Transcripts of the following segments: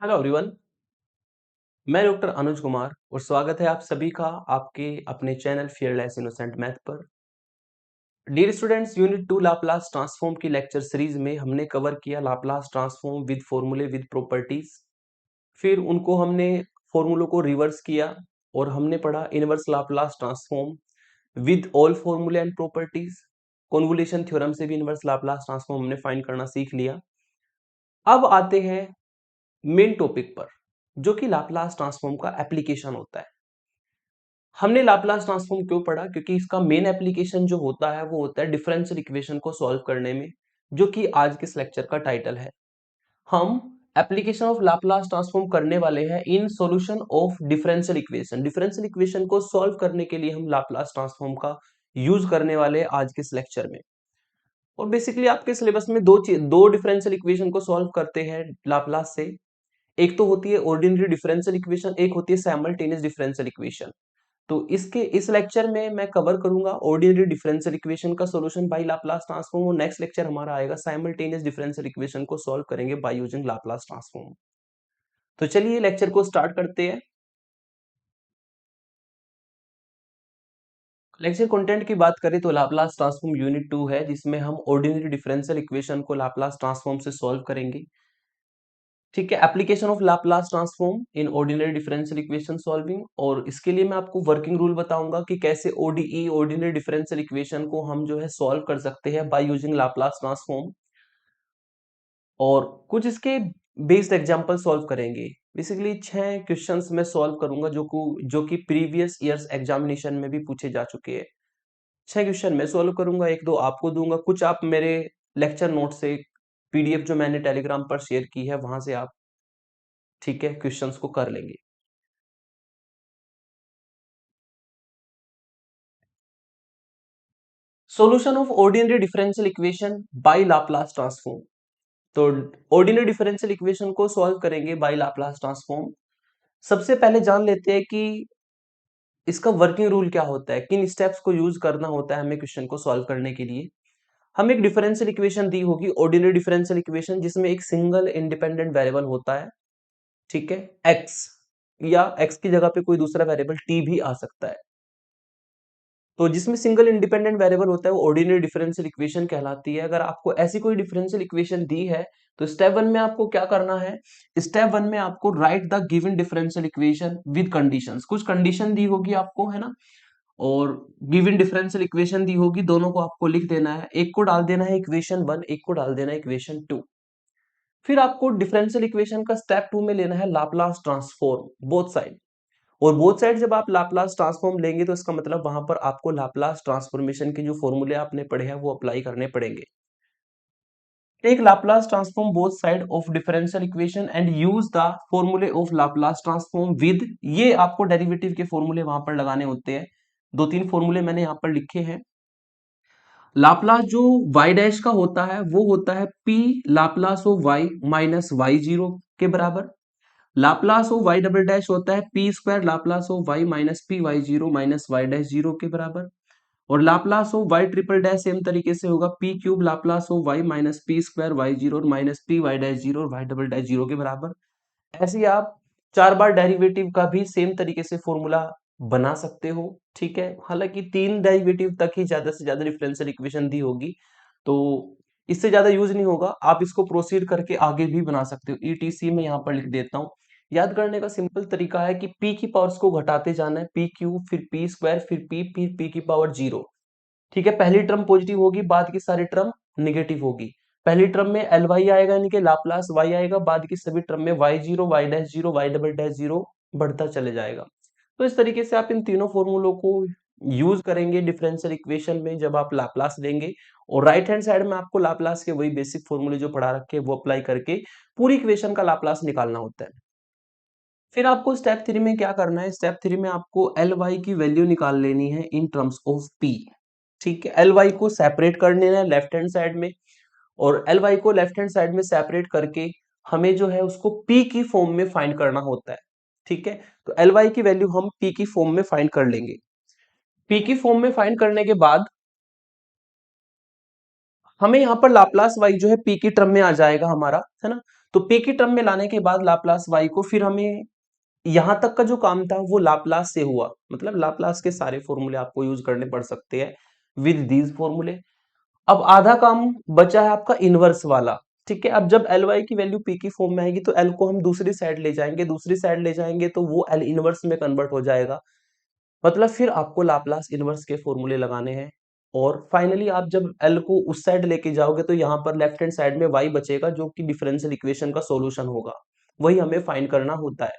Hello everyone. मैं doctor Anuj Kumar और स्वागत है आप सभी का आपके अपने चैनल फियरलेस इनोसेंट मैथ पर। Dear students, unit 2 Laplace transform की लेक्चर सीरीज में हमने कवर किया Laplace transform with formulae with properties. फिर उनको हमने फॉर्मूलों को रिवर्स किया और हमने पढ़ा inverse Laplace transform with all फॉर्मूले एंड प्रॉपर्टीज। कॉन्वोल्यूशन थ्योरम से भी इनवर्स लाप्लास ट्रांसफॉर्म हमने फाइंड करना सीख लिया। अब आते हैं मेन टॉपिक पर, जो कि लाप्लास ट्रांसफॉर्म का एप्लीकेशन होता है। हमने लाप्लास ट्रांसफॉर्म क्यों पढ़ा? क्योंकि इसका मेन एप्लीकेशन जो होता है वो होता है डिफरेंशियल इक्वेशन को सॉल्व करने में, जो कि आज के इस लेक्चर का टाइटल है। हम एप्लीकेशन ऑफ लाप्लास ट्रांसफॉर्म करने वाले हैं in solution of differential equation. Differential equation को सॉल्व करने के लिए हम लाप्लास ट्रांसफॉर्म का यूज करने वाले हैं आज के इस लेक्चर में। और बेसिकली आपके सिलेबस में दो डिफरेंशियल इक्वेशन को सॉल्व करते हैं लाप्लास से। एक तो होती है ऑर्डिनरी डिफरेंशियल इक्वेशन, एक होती है साइमल्टेनियस डिफरेंशियल इक्वेशन। तो इसके इस लेक्चर में मैं कवर करूंगा ऑर्डिनरी डिफरेंशियल इक्वेशन का सॉल्यूशन बाय लाप्लास ट्रांसफॉर्म, और नेक्स्ट लेक्चर हमारा आएगा साइमल्टेनियस डिफरेंशियल इक्वेशन को सॉल्व करेंगे बाय यूजिंग लाप्लास ट्रांसफॉर्म। तो चलिए लेक्चर को स्टार्ट करते हैं। लेक्चर कंटेंट की बात करें तो लाप्लास ट्रांसफॉर्म यूनिट 2 है, जिसमें हम ऑर्डिनरी डिफरेंशियल इक्वेशन को लाप्लास ट्रांसफॉर्म से सॉल्व करेंगे। ठीक है, application of Laplace transform in ordinary differential equation solving. और इसके लिए मैं आपको वर्किंग रूल बताऊंगा कि कैसे ओडीई ऑर्डिनरी डिफरेंशियल इक्वेशन को हम जो है सॉल्व कर सकते हैं बाय यूजिंग लाप्लास ट्रांसफॉर्म। और कुछ इसके बेस्ड एग्जांपल सॉल्व करेंगे। बेसिकली 6 क्वेश्चंस मैं सॉल्व करूंगा जो कि प्रीवियस ईयर्स एग्जामिनेशन में भी पूछे जा चुके हैं। 6 क्वेश्चन मैं सॉल्व करूंगा, एक दो आपको दूंगा, कुछ आप मेरे लेक्चर नोट से पीडीएफ जो मैंने टेलीग्राम पर शेयर की है वहां से आप, ठीक है, क्वेश्चंस को कर लेंगे। Solution of ordinary differential equation by Laplace transform. तो ऑर्डिनरी डिफरेंशियल इक्वेशन को सॉल्व करेंगे बाय लाप्लास ट्रांसफॉर्म। सबसे पहले जान लेते हैं कि इसका वर्किंग रूल क्या होता है, किन स्टेप्स को यूज करना होता है हमें क्वेश्चन को सॉल्व करने के लिए। हमें एक डिफरेंशियल इक्वेशन दी होगी, ऑर्डिनरी डिफरेंशियल इक्वेशन, जिसमें एक सिंगल इंडिपेंडेंट वेरिएबल होता है, ठीक है, x, या x की जगह पे कोई दूसरा वेरिएबल t भी आ सकता है। तो जिसमें सिंगल इंडिपेंडेंट वेरिएबल होता है वो ऑर्डिनरी डिफरेंशियल इक्वेशन कहलाती है। अगर आपको ऐसी कोई डिफरेंशियल इक्वेशन दी है तो स्टेप 1 में आपको क्या करना है? स्टेप 1 में आपको right the given differential equation with conditions. कुछ कंडीशन दी होगी आपको, है ना, और गिवन डिफरेंशियल इक्वेशन दी होगी, दोनों को आपको लिख देना है। एक को डाल देना है इक्वेशन 1, एक को डाल देना है इक्वेशन 2। फिर आपको डिफरेंशियल इक्वेशन का स्टेप 2 में लेना है लाप्लास ट्रांसफॉर्म बोथ साइड। और बोथ साइड जब आप लाप्लास ट्रांसफॉर्म लेंगे तो इसका मतलब वहां पर आपको लाप्लास ट्रांसफॉर्मेशन के जो फॉर्मूले आपने पढ़े हैं वो अप्लाई करने पड़ेंगे। Take Laplace transform both side of differential equation and use the formulae of Laplace transform with, ये आपको डेरिवेटिव के फॉर्मूले वहां पर लगाने होते हैं। दो तीन फॉर्मूले मैंने यहां पर लिखे हैं। लाप्लास जो y डैश का होता है वो होता है p Laplace of y minus Y zero के बराबर। Laplace of Y double dash होता है P square Laplace of Y minus P Y zero minus Y dash zero के बराबर। और Laplace of Y triple dash same तरीके से होगा P cube Laplace of Y minus P square Y zero और minus P Y dash zero और Y double dash zero के बराबर। ऐसे ही आप 4 बार डेरिवेटिव का भी सेम तरीके से फॉर्मूला बना सकते हो, ठीक है। हालांकि 3 डेरिवेटिव तक ही ज्यादा से ज्यादा डिफरेंशियल इक्वेशन दी होगी, तो इससे ज्यादा यूज नहीं होगा। आप इसको प्रोसीड करके आगे भी बना सकते हो। ईटीसी में यहाँ पर लिख देता हूँ। याद करने का सिंपल तरीका है कि p की पावर्स को घटाते जाना है, पी क्यूब फिर पी स्क्वायर फिर p की पावर जीरो, ठीक है। पहली टर्म पॉजिटिव होगी, बाद की सारी टर्म निगेटिव होगी। पहली टर्म में एल वाई आएगा, यानी कि लाप्लास वाई आएगा, बाद की सभी टर्म में y zero y dash zero y double dash zero बढ़ता चले जाएगा। तो इस तरीके से आप इन तीनों फॉर्मूलों को यूज करेंगे डिफरेंशियल इक्वेशन में जब आप लाप्लास लेंगे। और राइट हैंड साइड में आपको लाप्लास के वही बेसिक फॉर्मूले जो पढ़ा रखे हैं वो अप्लाई करके पूरी इक्वेशन का लाप्लास निकालना होता है। फिर आपको स्टेप 3 में क्या करना है? स्टेप 3 में आपको एल वाई की वैल्यू निकाल लेनी है इन टर्म्स ऑफ पी, ठीक है। एल वाई को सेपरेट कर लेना है लेफ्ट हैंड साइड में, और एल वाई को लेफ्ट हैंड साइड में सेपरेट करके हमें जो है उसको पी की फॉर्म में फाइंड करना होता है, ठीक है। तो एल वाई की वैल्यू हम पी की फॉर्म में फाइंड कर लेंगे। पी की फॉर्म में फाइंड करने के बाद हमें यहाँ पर लाप्लास वाई जो है पी की टर्म में आ जाएगा हमारा, है ना। तो p की टर्म में लाने के बाद लाप्लास y को फिर हमें यहां तक का जो काम था वो लाप्लास से हुआ, मतलब लाप्लास के सारे फॉर्मूले आपको यूज करने पड़ सकते हैं विद दीज फॉर्मूले। अब आधा काम बचा है आपका इनवर्स वाला। ठीक है, अब जब एल वाई की वैल्यू पी की फॉर्म में आएगी तो एल को हम दूसरी साइड ले जाएंगे, दूसरी साइड ले जाएंगे तो वो एल इनवर्स में कन्वर्ट हो जाएगा। मतलब फिर आपको लाप्लास इनवर्स के फॉर्मूले लगाने हैं। और फाइनली आप जब एल को उस साइड लेके जाओगे तो यहाँ पर लेफ्ट हैंड साइड में वाई बचेगा जो कि डिफरेंशियल इक्वेशन का सॉल्यूशन होगा, वही हमें फाइंड करना होता है।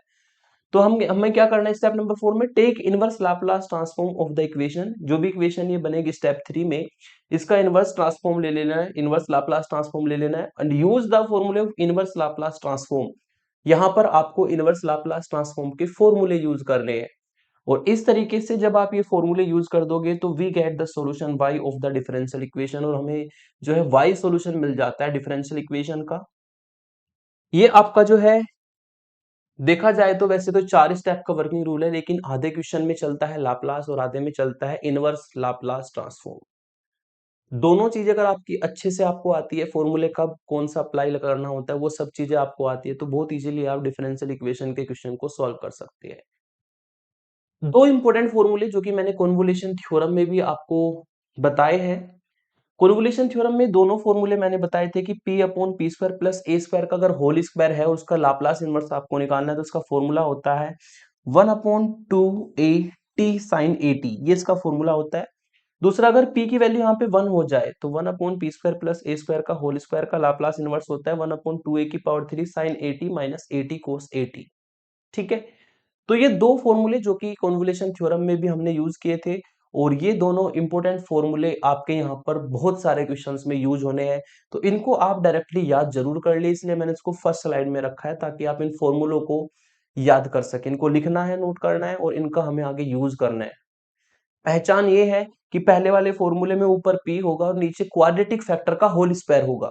तो हम हमें क्या करना है स्टेप नंबर 4 में, take inverse Laplace transform of the equation. जो भी इक्वेशन ये बनेगी स्टेप 3 में, इसका इनवर्स ट्रांसफॉर्म ले लेना है, इनवर्स लाप्लास ट्रांसफॉर्म ले लेना है and use the formulae of inverse Laplace transform. यहां पर आपको इनवर्स लाप्लास ट्रांसफॉर्म के फॉर्मूले यूज करने हैं। और इस तरीके से जब आप ये फॉर्मूले यूज कर दोगे तो we get the solution y of the differential equation, और हमें जो है y सॉल्यूशन मिल जाता है डिफरेंशियल इक्वेशन का। ये आपका जो है देखा जाए तो वैसे तो 4 स्टेप का वर्किंग रूल है, लेकिन आधे क्वेश्चन में चलता है लाप्लास और आधे में चलता है इनवर्स लाप्लास ट्रांसफॉर्म। दोनों चीज अगर आपकी अच्छे से आपको आती है, फॉर्मूले कब कौन सा अप्लाई करना होता है वो सब चीजें आपको आती है, तो बहुत इजीली आप डिफरेंशियल इक्वेशन के क्वेश्चन को सॉल्व कर सकते हैं। दो इंपॉर्टेंट फॉर्मूले जो कि मैंने कन्वोल्यूशन थ्योरम में भी आपको बताए हैं। कन्वोल्यूशन थ्योरम में दोनों फॉर्मूले मैंने बताए थे कि p upon P square plus ए स्क्वायर का अगर होल स्क्वायर है उसका लाप्लास इनवर्स आपको निकालना है तो उसका फॉर्मूला होता है 1/2a t sign a T, ये इसका फॉर्मूला होता है। दूसरा, अगर p की वैल्यू यहाँ पे 1 हो जाए तो 1/p स्क्वायर प्लस ए स्क्वायर का होल स्क्वायर का लाप्लास इनवर्स होता है 1/2a⁻³ sine a t minus a t cos a t. ठीक है, तो ये दो फॉर्मूले जो कि कन्वोल्यूशन थ्योरम में भी हमने यूज किए थे, और ये दोनों इंपॉर्टेंट फॉर्मूले आपके यहाँ पर बहुत सारे क्वेश्चंस में यूज होने हैं, तो इनको आप डायरेक्टली याद जरूर कर ले, इसलिए मैंने इसको फर्स्ट स्लाइड में रखा है ताकि आप इन फॉर्मूलों को याद कर सकें। इनको लिखना है, नोट करना है और इनका हमें आगे यूज करना है। पहचान ये है कि पहले वाले फॉर्मूले में ऊपर पी होगा और नीचे क्वाड्रेटिक फैक्टर का होल स्क्वायर होगा।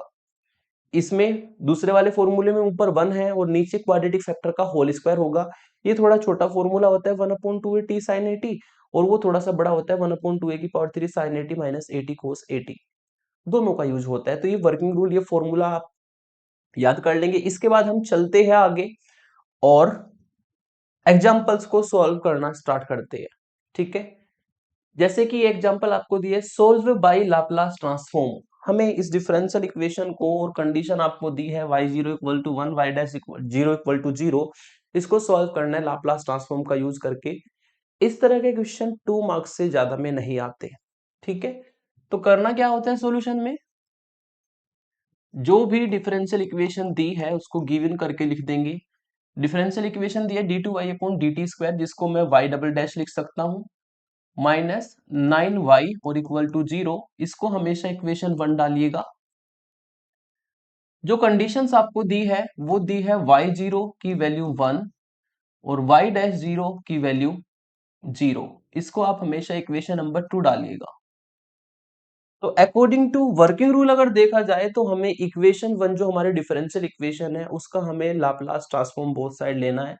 इसमें दूसरे वाले फॉर्मूले में ऊपर 1 है और नीचे क्वाड्रेटिक फैक्टर का होल स्क्वायर होगा। ये थोड़ा छोटा फॉर्मूला होता है 1/2a t sin a t, और वो थोड़ा सा बड़ा होता है 1/2a⁻³ sin a t minus a t cos a t। दोनों का यूज होता है, तो ये वर्किंग रूल, ये फॉर्मूला आप याद कर लेंगे। इसके बाद हम चलते हैं आगे और एग्जाम्पल्स को सॉल्व करना स्टार्ट करते हैं। ठीक है, जैसे कि एग्जांपल आपको दिए, सोल्व बाय लाप्लास ट्रांसफॉर्म। हमें इस डिफरेंशियल इक्वेशन को, और कंडीशन आपको दी है y0 = 1, y0 = 0, इसको सॉल्व करना है लाप्लास ट्रांसफॉर्म का यूज करके। इस तरह के क्वेश्चन 2 मार्क्स से ज्यादा में नहीं आते। ठीक है, तो करना क्या होता है सॉल्यूशन में, जो भी डिफरेंशियल इक्वेशन दी है उसको गिवन करके लिख देंगे। डिफरेंशियल इक्वेशन दी है d2y/dt², जिसको मैं y डबल डैश लिख सकता हूं, माइनस 9y और इक्वल टू 0, इसको हमेशा इक्वेशन 1 डालिएगा। जो कंडीशंस आपको दी है वो दी है y0 की वैल्यू 1 और y'0 की वैल्यू 0, इसको आप हमेशा इक्वेशन नंबर 2 डालिएगा। तो अकॉर्डिंग टू वर्किंग रूल अगर देखा जाए तो हमें इक्वेशन 1 जो हमारे डिफरेंशियल इक्वेशन है उसका हमें लाप्लास ट्रांसफॉर्म बोथ साइड लेना है।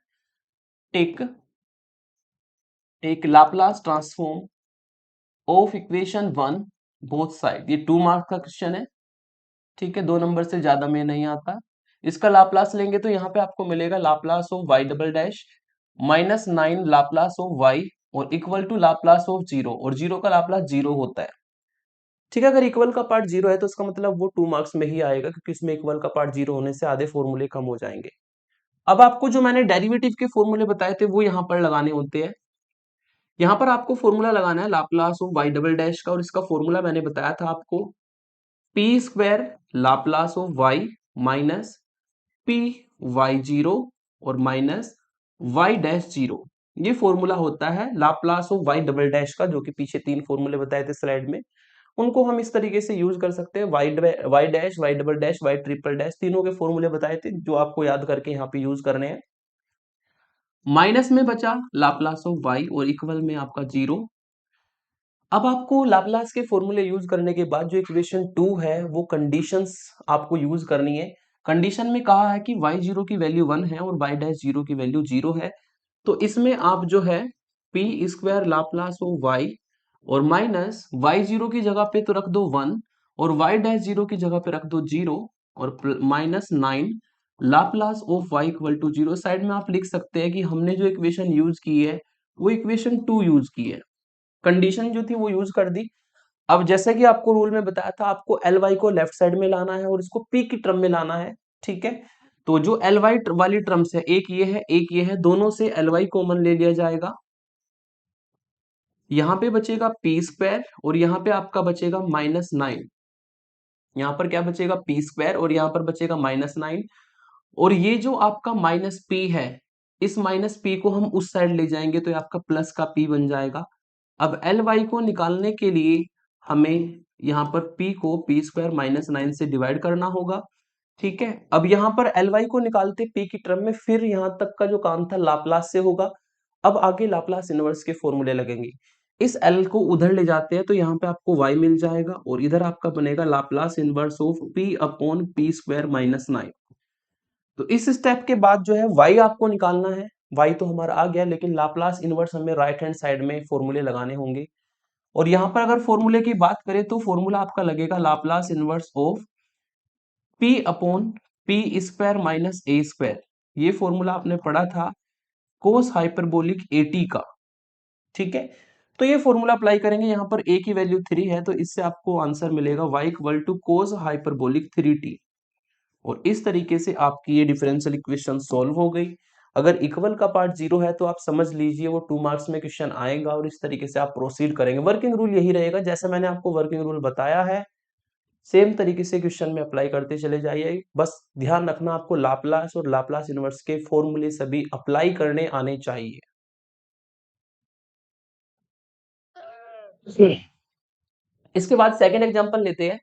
Take Laplace transform of equation 1 both side, ये 2 मार्क्स का क्वेश्चन है। ठीक है, 2 नंबर से ज्यादा में नहीं आता। इसका लाप्लास लेंगे तो यहाँ पे आपको मिलेगा Laplace of y double dash minus 9 Laplace of y और इक्वल टू लाप्लास ऑफ 0, और 0 का लाप्लास 0 होता है। ठीक है, अगर इक्वल का पार्ट 0 है तो इसका मतलब वो 2 मार्क्स में ही आएगा, क्योंकि इसमें इक्वल का पार्ट 0 होने से आधे फॉर्मूले कम हो जाएंगे। अब आपको जो मैंने डेरिवेटिव के फॉर्मूले बताए थे वो यहाँ पर लगाने होते हैं। यहाँ पर आपको फॉर्मूला लगाना है Laplace of y double dash का, और इसका फॉर्मूला मैंने बताया था आपको, P square Laplace of y minus P y0 और माइनस y'0, ये फॉर्मूला होता है Laplace of y double dash का, जो कि पीछे 3 फॉर्मूले बताए थे स्लाइड में, उनको हम इस तरीके से यूज कर सकते हैं। y dash, y double dash, y triple dash, तीनों के फॉर्मूले बताए थे जो आपको याद करके यहाँ पे यूज करने हैं। माइनस में बचा लाप्लास ऑफ y और इक्वल में आपका 0। अब आपको लाप्लास के फॉर्मूले यूज करने के बाद जो इक्वेशन 2 है वो कंडीशंस आपको यूज करनी है। कंडीशन में कहा है कि y0 की वैल्यू 1 है और y'0 की वैल्यू 0 है, तो इसमें आप जो है P square Laplace of y और माइनस y0 की जगह पे तो रख दो 1 और y'0 की जगह पे रख दो 0 और minus 9 Laplace of y equal to 0, side में आप लिख सकते हैं कि हमने जो इक्वेशन यूज की है वो इक्वेशन 2 यूज की है, कंडीशन जो थी वो यूज कर दी। अब जैसे कि आपको रूल में बताया था, आपको एल वाई को लेफ्ट साइड में लाना है और इसको पी की टर्म में लाना है, ठीक है। तो जो एल वाई वाली टर्म्स है, एक ये है एक ये है, दोनों से एल वाई कॉमन ले लिया जाएगा। यहाँ पे बचेगा पी स्क्वायर और यहाँ पे आपका बचेगा -9। यहाँ पर क्या बचेगा, पी स्क्वायर और यहाँ पर बचेगा -9। और ये जो आपका माइनस पी है, इस माइनस पी को हम उस साइड ले जाएंगे तो ये आपका प्लस का पी बन जाएगा। अब एल वाई को निकालने के लिए हमें यहाँ पर p को पी स्क्वायर -9 से डिवाइड करना होगा, ठीक है। अब यहाँ पर एल वाई को निकालते p की टर्म में, फिर यहाँ तक का जो काम था लाप्लास से होगा। अब आगे लाप्लास इनवर्स के फॉर्मूले लगेंगे। इस l को उधर ले जाते हैं तो यहाँ पे आपको y मिल जाएगा और इधर आपका बनेगा Laplace inverse of p upon P square -9। तो इस स्टेप के बाद जो है y आपको निकालना है। y तो हमारा आ गया, लेकिन लाप्लास इनवर्स हमें राइट हैंड साइड में फॉर्मूले लगाने होंगे। और यहां पर अगर फॉर्मूले की बात करें तो फॉर्मूला आपका लगेगा Laplace inverse of p upon P square minus A square. ये फॉर्मूला आपने पढ़ा था कोस हाइपरबोलिक एटी का, ठीक है। तो ये फॉर्मूला अप्लाई करेंगे, यहाँ पर a की वैल्यू 3 है तो इससे आपको आंसर मिलेगा y equal to cos hyperbolic 3t। और इस तरीके से आपकी ये डिफरेंशियल इक्वेशन सॉल्व हो गई। अगर इक्वल का पार्ट 0 है तो आप समझ लीजिए वो 2 मार्क्स में क्वेश्चन आएगा और इस तरीके से आप प्रोसीड करेंगे। वर्किंग रूल यही रहेगा, जैसे मैंने आपको वर्किंग रूल बताया है सेम तरीके से क्वेश्चन में अप्लाई करते चले जाइए। बस ध्यान रखना आपको लाप्लास और लाप्लास इनवर्स के फॉर्मूले सभी अप्लाई करने आने चाहिए। इसके बाद सेकंड एग्जांपल लेते हैं।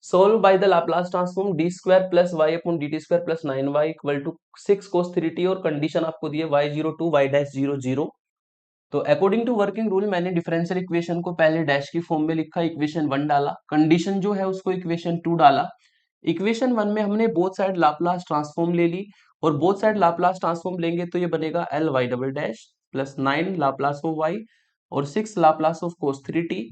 Solve by the Laplace transform d square plus y upon d t square plus 9y equal to 6 cos 3t और कंडीशन आपको दी है y02 y'00। तो अकॉर्डिंग टू वर्किंग रूल मैंने डिफरेंशियल इक्वेशन को पहले डैश की फॉर्म में लिखा, इक्वेशन 1 डाला, कंडीशन जो है उसको इक्वेशन 2 डाला। इक्वेशन 1 में हमने बोथ साइड लाप्लास ट्रांसफॉर्म ले ली और बोथ साइड लाप्लास ट्रांसफॉर्म लेंगे तो ये बनेगा L Y double dash plus 9 Laplace of Y और 6 Laplace of cos 3t।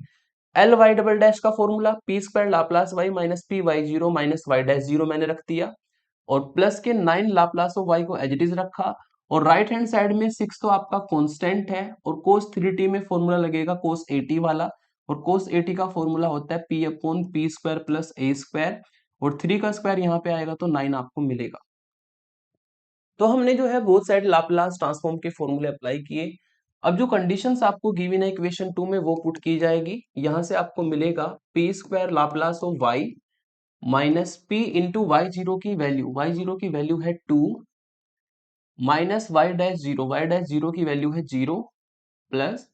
L Y double dash का formula P square Laplace Y minus P Y zero minus Y dash zero मैंने रख दिया और प्लस के 9 लाप्लास ऑफ वाई को as it is रखा। और राइट हैंड साइड में 6 तो आपका कांस्टेंट है और कोस 3t में फॉर्मूला लगेगा कोस 80 वाला और कोस 80 का फॉर्मूला होता है P upon P square plus ए स्क्वायर और 3 का स्क्वायर यहाँ पे आएगा तो 9 आपको मिलेगा। तो हमने जो है बोथ साइड लाप्लास ट्रांसफॉर्म के फॉर्मूले अप्लाई किए। अब जो कंडीशंस आपको गिवन है इक्वेशन 2 में वो पुट की जाएगी। यहां से आपको मिलेगा p square Laplace of Y minus p into y zero की वैल्यू है 2 माइनस वाई डैश जीरो की वैल्यू है 0 plus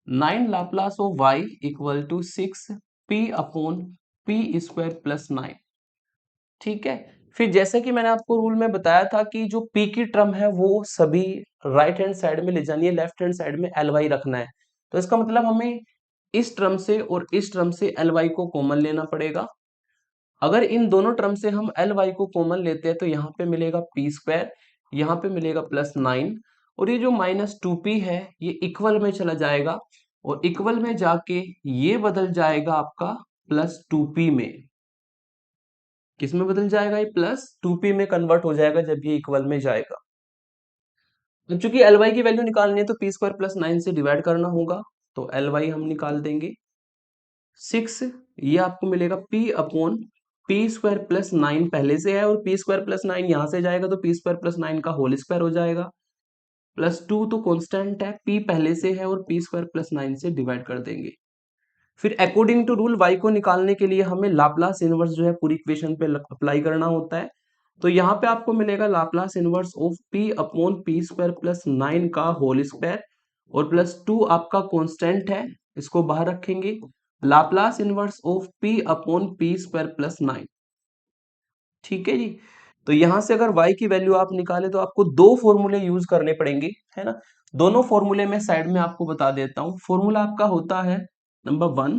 9 Laplace of y equal to 6 p upon P square plus 9, ठीक है। फिर जैसे कि मैंने आपको रूल में बताया था कि जो पी की टर्म है वो सभी राइट हैंड साइड में ले जानी है, लेफ्ट हैंड साइड में एल वाई रखना है। तो इसका मतलब हमें इस टर्म से और इस टर्म से एल वाई को कॉमन लेना पड़ेगा। अगर इन दोनों टर्म से हम एल वाई को कॉमन लेते हैं तो यहाँ पे मिलेगा पी स्क्वायर, यहाँ पे मिलेगा +9 और ये जो -2p है ये इक्वल में चला जाएगा और इक्वल में जाके ये बदल जाएगा आपका +2p में। किस में बदल जाएगा, ये +2p में कन्वर्ट हो जाएगा जब ये इक्वल में जाएगा। अब चूंकि एल वाई की वैल्यू निकालनी है तो पी स्क्वायर +9 से डिवाइड करना होगा, तो एल वाई हम निकाल देंगे 6, ये आपको मिलेगा p upon P square plus 9 पहले से है और पी स्क्वायर प्लस 9 यहां से जाएगा तो पी स्क्वायर प्लस 9 का होल स्क्वायर हो जाएगा +2 तो कांस्टेंट है, p पहले से है और पी स्क्वायर प्लस 9 से डिवाइड कर देंगे। फिर अकॉर्डिंग टू रूल y को निकालने के लिए हमें लाप्लास इनवर्स जो है पूरी इक्वेशन पे अप्लाई करना होता है। तो यहाँ पे आपको मिलेगा Laplace inverse of p upon P square plus 9 का होल स्क्वायर और +2 आपका कांस्टेंट है, इसको बाहर रखेंगे। Laplace inverse of p upon P square plus 9, ठीक है जी। तो यहां से अगर y की वैल्यू आप निकाले तो आपको दो फॉर्मूले यूज करने पड़ेंगे, है ना। दोनों फॉर्मूले में साइड में आपको बता देता हूं। फॉर्मूला आपका होता है नंबर 1,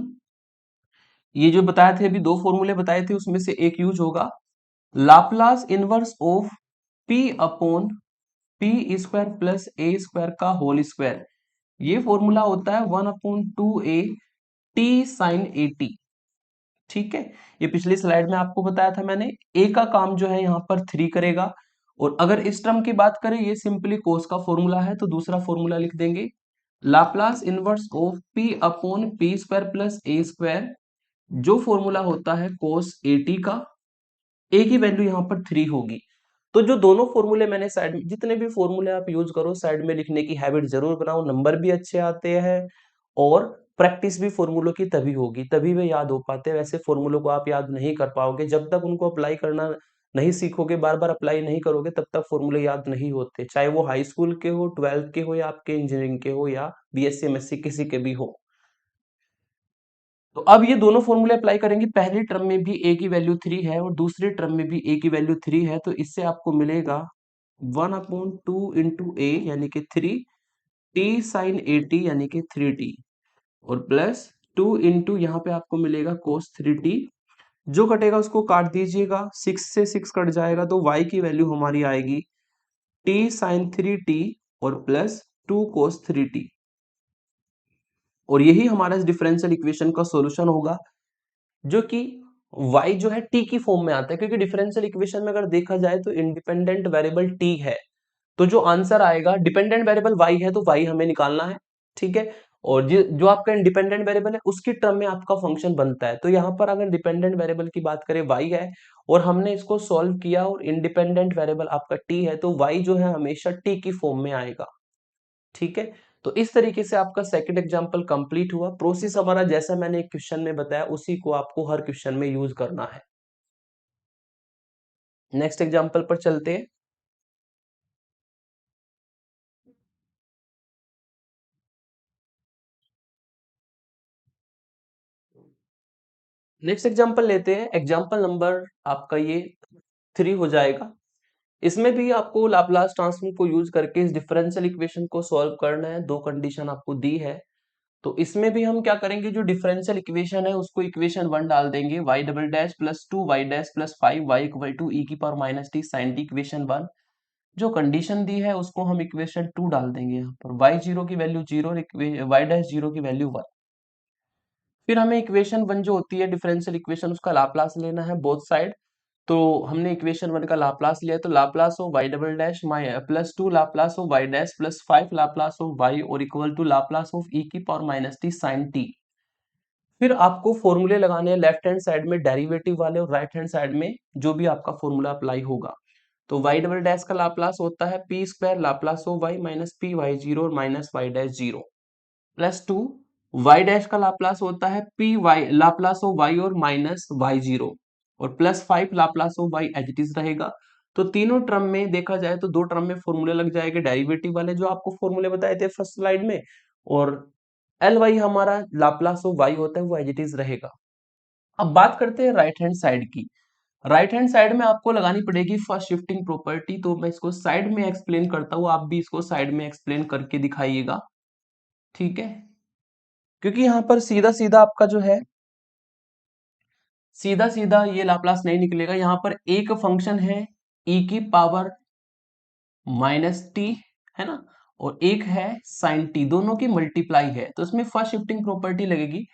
ये जो बताए थे अभी दो फॉर्मूले बताए थे उसमें से एक यूज होगा Laplace inverse of p upon P square plus A square का होल स्क्वायर। ये फॉर्मूला होता है 1/2a t sin 80, ठीक है, ये पिछली स्लाइड में आपको बताया था मैंने। ए का काम जो है यहाँ पर 3 करेगा। और अगर इस टर्म की बात करें, ये सिंपली कोस का फॉर्मूला है, तो दूसरा फॉर्मूला लिख देंगे, Laplace inverse of P upon P square plus A square, जो फॉर्मूला होता है कोस ए टी का। ए की वैल्यू यहाँ पर 3 होगी। तो जो दोनों फॉर्मूले मैंने साइड में, जितने भी फॉर्मूले आप यूज करो साइड में लिखने की हैबिट जरूर बनाओ, नंबर भी अच्छे आते हैं और प्रैक्टिस भी फॉर्मूलों की तभी होगी, तभी वे याद हो पाते हैं। वैसे फॉर्मूलों को आप याद नहीं कर पाओगे जब तक उनको अप्लाई करना नहीं सीखोगे, बार बार अप्लाई नहीं करोगे, तब तक फॉर्मूले याद नहीं होते, चाहे वो हाई स्कूल के हो, 12th के हो, या आपके इंजीनियरिंग के हो, या बीएससी एमएससी किसी के भी हो। तो अब ये दोनों फॉर्मूले अप्लाई करेंगे। पहली टर्म में भी ए की वैल्यू 3 है और दूसरी टर्म में भी ए की वैल्यू 3 है, तो इससे आपको मिलेगा 1/2 इंटू ए यानी कि 3, टी साइन ए टी यानी कि 3t, और प्लस 2 इंटू यहाँ पे आपको मिलेगा कोस 3t। जो कटेगा उसको काट दीजिएगा, 6 से 6 कट जाएगा, तो y की वैल्यू हमारी आएगी t साइन 3t और प्लस 2 कोस 3t। और यही हमारा इस डिफरेंशियल इक्वेशन का सॉल्यूशन होगा, जो कि y जो है t की फॉर्म में आता है, क्योंकि डिफरेंशियल इक्वेशन में अगर देखा जाए तो इंडिपेंडेंट वेरिएबल t है, तो जो आंसर आएगा, डिपेंडेंट वेरिएबल y है तो y हमें निकालना है, ठीक है। और जो आपका इंडिपेंडेंट वेरिएबल है उसकी टर्म में आपका फंक्शन बनता है। तो यहाँ पर अगर डिपेंडेंट वेरिएबल की बात करें y है, और हमने इसको सॉल्व किया और इंडिपेंडेंट वेरिएबल आपका t है, तो y जो है हमेशा t की फॉर्म में आएगा, ठीक है। तो इस तरीके से आपका सेकंड एग्जांपल कंप्लीट हुआ। प्रोसेस हमारा जैसा मैंने एक क्वेश्चन में बताया उसी को आपको हर क्वेश्चन में यूज करना है। नेक्स्ट एग्जांपल पर चलते हैं। नेक्स्ट एग्जांपल लेते हैं। एग्जांपल नंबर आपका ये 3 हो जाएगा। इसमें भी आपको लाप्लास ट्रांसफॉर्म को यूज करके इस डिफरेंशियल इक्वेशन को सॉल्व करना है। दो कंडीशन आपको दी है, तो इसमें भी हम क्या करेंगे, जो डिफरेंशियल इक्वेशन है उसको इक्वेशन 1 डाल देंगे, y double dash plus 2y dash plus 5y equal to e की power minus t sine t, equation 1। जो कंडीशन दी है उसको हम इक्वेशन 2 डाल देंगे यहाँ पर, y जीरो की वैल्यू 0 और y डैश जीरो की वैल्यू 1। फिर हमें इक्वेशन 1 जो होती है डिफरेंशियल इक्वेशन, उसका लाप्लास लेना है बोथ साइड। तो हमने इक्वेशन 1 का लाप्लास लिया है, तो Laplace of y double dash माइ plus 2 Laplace of y dash plus 5 Laplace of y और equal to Laplace of e की power minus t sine t. फिर आपको फॉर्मूले लगाने हैं लेफ्ट हैंड साइड में डेरिवेटिव वाले, और राइट हैंड साइड में जो भी आपका फॉर्मूला अप्लाई होगा। तो y डबल डैश का लाप्लास होता है P square Laplace of y minus P Y zero और minus Y dash zero, plus 2 y dash का लाप्लास होता है p y Laplace of Y और माइनस वाई जीरो, और plus 5 Laplace of y as it is रहेगा। तो तीनों term में देखा जाए तो दो टर्म में फॉर्मूले लग जाएंगे डेरिवेटिव वाले, जो आपको फॉर्मूले बताए थे फर्स्ट स्लाइड में, और एल वाई हमारा लाप्लास ऑफ वाई होता है वो एज इट इज रहेगा। अब बात करते हैं राइट हैंड साइड की। राइट हैंड साइड में आपको लगानी पड़ेगी फर्स्ट शिफ्टिंग प्रॉपर्टी, तो मैं इसको साइड में एक्सप्लेन करता हूँ, आप भी इसको साइड में एक्सप्लेन करके दिखाइएगा, ठीक है। क्योंकि यहाँ पर सीधा सीधा आपका जो है, सीधा सीधा ये लाप्लास नहीं निकलेगा। यहाँ पर एक फंक्शन है e की पावर माइनस टी, है ना, और एक है साइन टी, दोनों की मल्टीप्लाई है, तो इसमें फर्स्ट शिफ्टिंग प्रॉपर्टी लगेगी।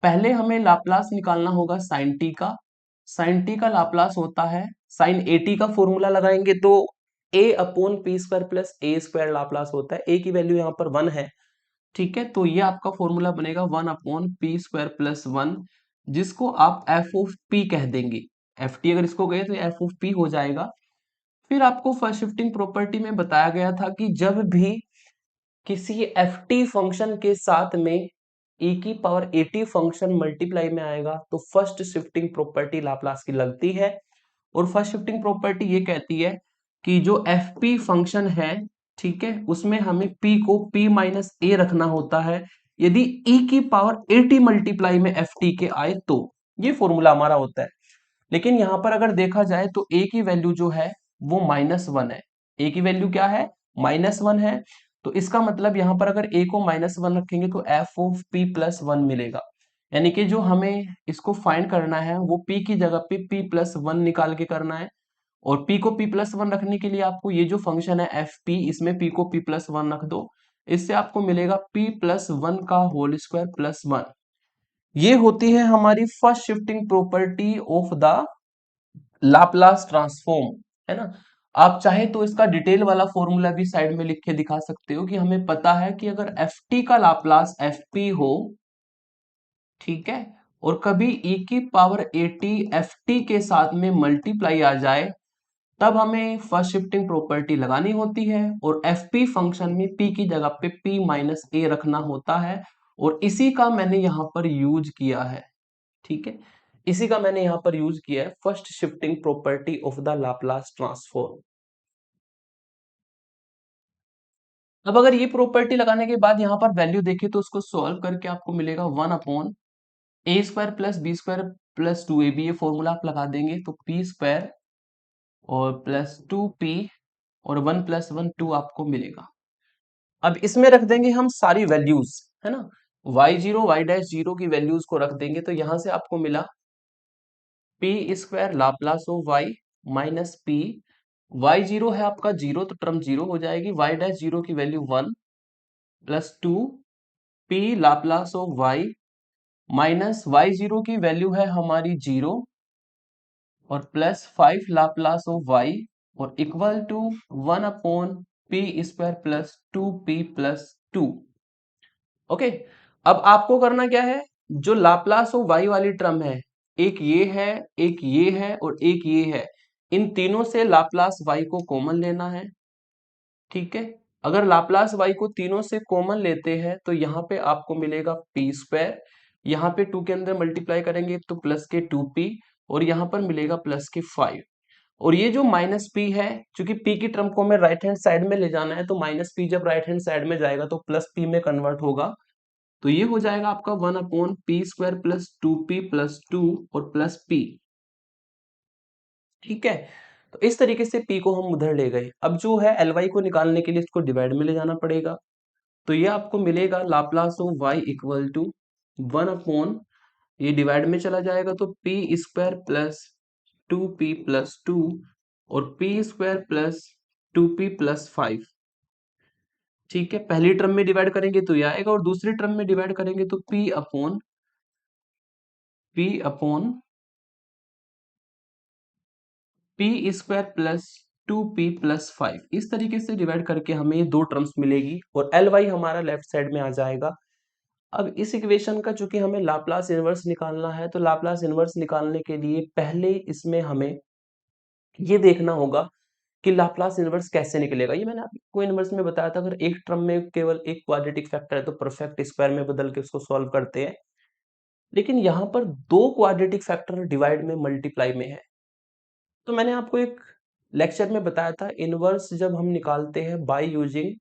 पहले हमें लाप्लास निकालना होगा साइन टी का। साइन टी का लाप्लास होता है, साइन ए टी का फॉर्मूला लगाएंगे तो ए अपॉन पी स्क्वायर प्लस ए स्क्वायर लाप्लास होता है। ए की वैल्यू यहाँ पर 1 है, ठीक है। तो ये आपका फॉर्मूला बनेगा 1/p² + 1, जिसको आप एफ ऑफ पी कह देंगे। एफ टी अगर इसको गए तो एफ ऑफ पी हो जाएगा। फिर आपको फर्स्ट शिफ्टिंग प्रॉपर्टी में बताया गया था कि जब भी किसी एफ टी फंक्शन के साथ में e की पावर एटी फंक्शन मल्टीप्लाई में आएगा तो फर्स्ट शिफ्टिंग प्रॉपर्टी लाप्लास की लगती है। और फर्स्ट शिफ्टिंग प्रॉपर्टी ये कहती है कि जो एफ पी फंक्शन है, ठीक है, उसमें हमें p को p माइनस ए रखना होता है यदि e की पावर एटी मल्टीप्लाई में एफ टी के आए तो। ये फॉर्मूला हमारा होता है। लेकिन यहां पर अगर देखा जाए तो a की वैल्यू जो है वो -1 है। a की वैल्यू क्या है, -1 है। तो इसका मतलब यहां पर अगर a को -1 रखेंगे तो एफ ऑफ p प्लस 1 मिलेगा। यानी कि जो हमें इसको फाइंड करना है वो p की जगह पे p प्लस 1 निकाल के करना है। और p को p प्लस 1 रखने के लिए आपको ये जो फंक्शन है एफ पी, इसमें p को p प्लस 1 रख दो। इससे आपको मिलेगा p प्लस 1 का होल स्क्वायर प्लस 1। ये होती है हमारी first shifting property of the Laplace transform, है ना। आप चाहे तो इसका डिटेल वाला फॉर्मूला भी साइड में लिख के दिखा सकते हो कि हमें पता है कि अगर एफ टी का लाप्लास एफ पी हो, ठीक है, और कभी e की पावर at एफ टी के साथ में मल्टीप्लाई आ जाए, तब हमें फर्स्ट शिफ्टिंग प्रॉपर्टी लगानी होती है और एफ पी फंक्शन में p की जगह पे p माइनस ए रखना होता है, और इसी का मैंने यहां पर यूज किया है, ठीक है, इसी का मैंने यहां पर यूज किया है, first shifting property of the Laplace transform. अब अगर ये प्रॉपर्टी लगाने के बाद यहां पर वैल्यू देखें तो उसको सॉल्व करके आपको मिलेगा 1/a² plus b² plus 2ab, ये फॉर्मूला आप लगा देंगे तो p² और प्लस 2p और 1 प्लस 1 2 आपको मिलेगा। अब इसमें रख देंगे हम सारी वैल्यूज, है ना, y0 y' की वैल्यूज को रख देंगे तो यहां से आपको मिला p² Laplace of y minus p, y0 है आपका 0 तो टर्म 0 हो जाएगी, y' की value 1 plus 2 p Laplace of y minus y0 की वैल्यू है हमारी 0 और प्लस 5 लाप्लास ऑफ y और equal to 1/p² plus 2p plus 2। Okay, अब आपको करना क्या है, जो लाप्लास ऑफ y वाली टर्म है, एक ये है, एक ये है और एक ये है, इन तीनों से लाप्लास y को कॉमन लेना है, ठीक है। अगर लाप्लास y को तीनों से कॉमन लेते हैं तो यहाँ पे आपको मिलेगा p², यहाँ पे 2 के अंदर मल्टीप्लाई करेंगे तो प्लस के 2p और यहाँ पर मिलेगा प्लस के 5, और ये जो माइनस p है, क्योंकि p की टर्म को हमें राइट हैंड साइड में ले जाना है तो माइनस p जब राइट हैंड साइड में जाएगा तो प्लस p में कन्वर्ट होगा, तो ये हो जाएगा आपका 1/p² प्लस 2p प्लस 2 और प्लस p, ठीक है। तो इस तरीके से p को हम उधर ले गए। अब जो है ly को निकालने के लिए इसको डिवाइड में ले जाना पड़ेगा, तो ये आपको मिलेगा Laplace of y equal to 1 ये डिवाइड में चला जाएगा तो p² प्लस 2p प्लस 2 और p² प्लस 2p प्लस 5, ठीक है। पहली टर्म में डिवाइड करेंगे तो ये आएगा और दूसरी टर्म में डिवाइड करेंगे तो p upon p² plus 2p plus 5, इस तरीके से डिवाइड करके हमें ये दो टर्म्स मिलेगी और ly हमारा लेफ्ट साइड में आ जाएगा। अब इस इक्वेशन का चूंकि हमें लाप्लास इनवर्स निकालना है तो लाप्लास इनवर्स निकालने के लिए पहले इसमें हमें ये देखना होगा कि लाप्लास इनवर्स कैसे निकलेगा। ये मैंने आपको इनवर्स में बताया था, अगर एक टर्म में केवल एक क्वाड्रेटिक फैक्टर है तो परफेक्ट स्क्वायर में बदल के उसको सॉल्व करते हैं, लेकिन यहाँ पर दो क्वाड्रेटिक फैक्टर डिवाइड में मल्टीप्लाई में है, तो मैंने आपको एक लेक्चर में बताया था इनवर्स जब हम निकालते हैं बाय यूजिंग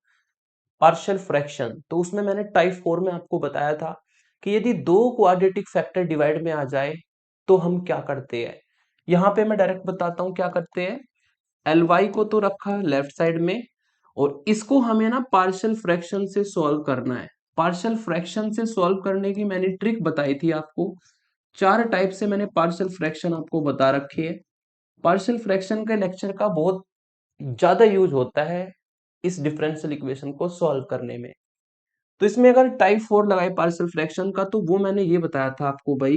पार्शियल फ्रैक्शन, तो उसमें मैंने टाइप 4 में आपको बताया था कि यदि दो क्वाड्रेटिक फैक्टर डिवाइड में आ जाए तो हम क्या करते हैं। यहाँ पे मैं डायरेक्ट बताता हूँ क्या करते हैं, Ly को तो रखा लेफ्ट साइड में और इसको हमें ना पार्शियल फ्रैक्शन से सॉल्व करना है। पार्शियल फ्रैक्शन से सॉल्व करने की मैंने ट्रिक बताई थी आपको, चार टाइप से मैंने पार्शियल फ्रैक्शन आपको बता रखे है। पार्शियल फ्रैक्शन के लेक्चर का बहुत ज्यादा यूज होता है इस डिफरेंशियल इक्वेशन को सॉल्व करने में। तो इसमें अगर टाइप 4 लगाए पार्शियल फ्रैक्शन का तो वो मैंने ये बताया था आपको भाई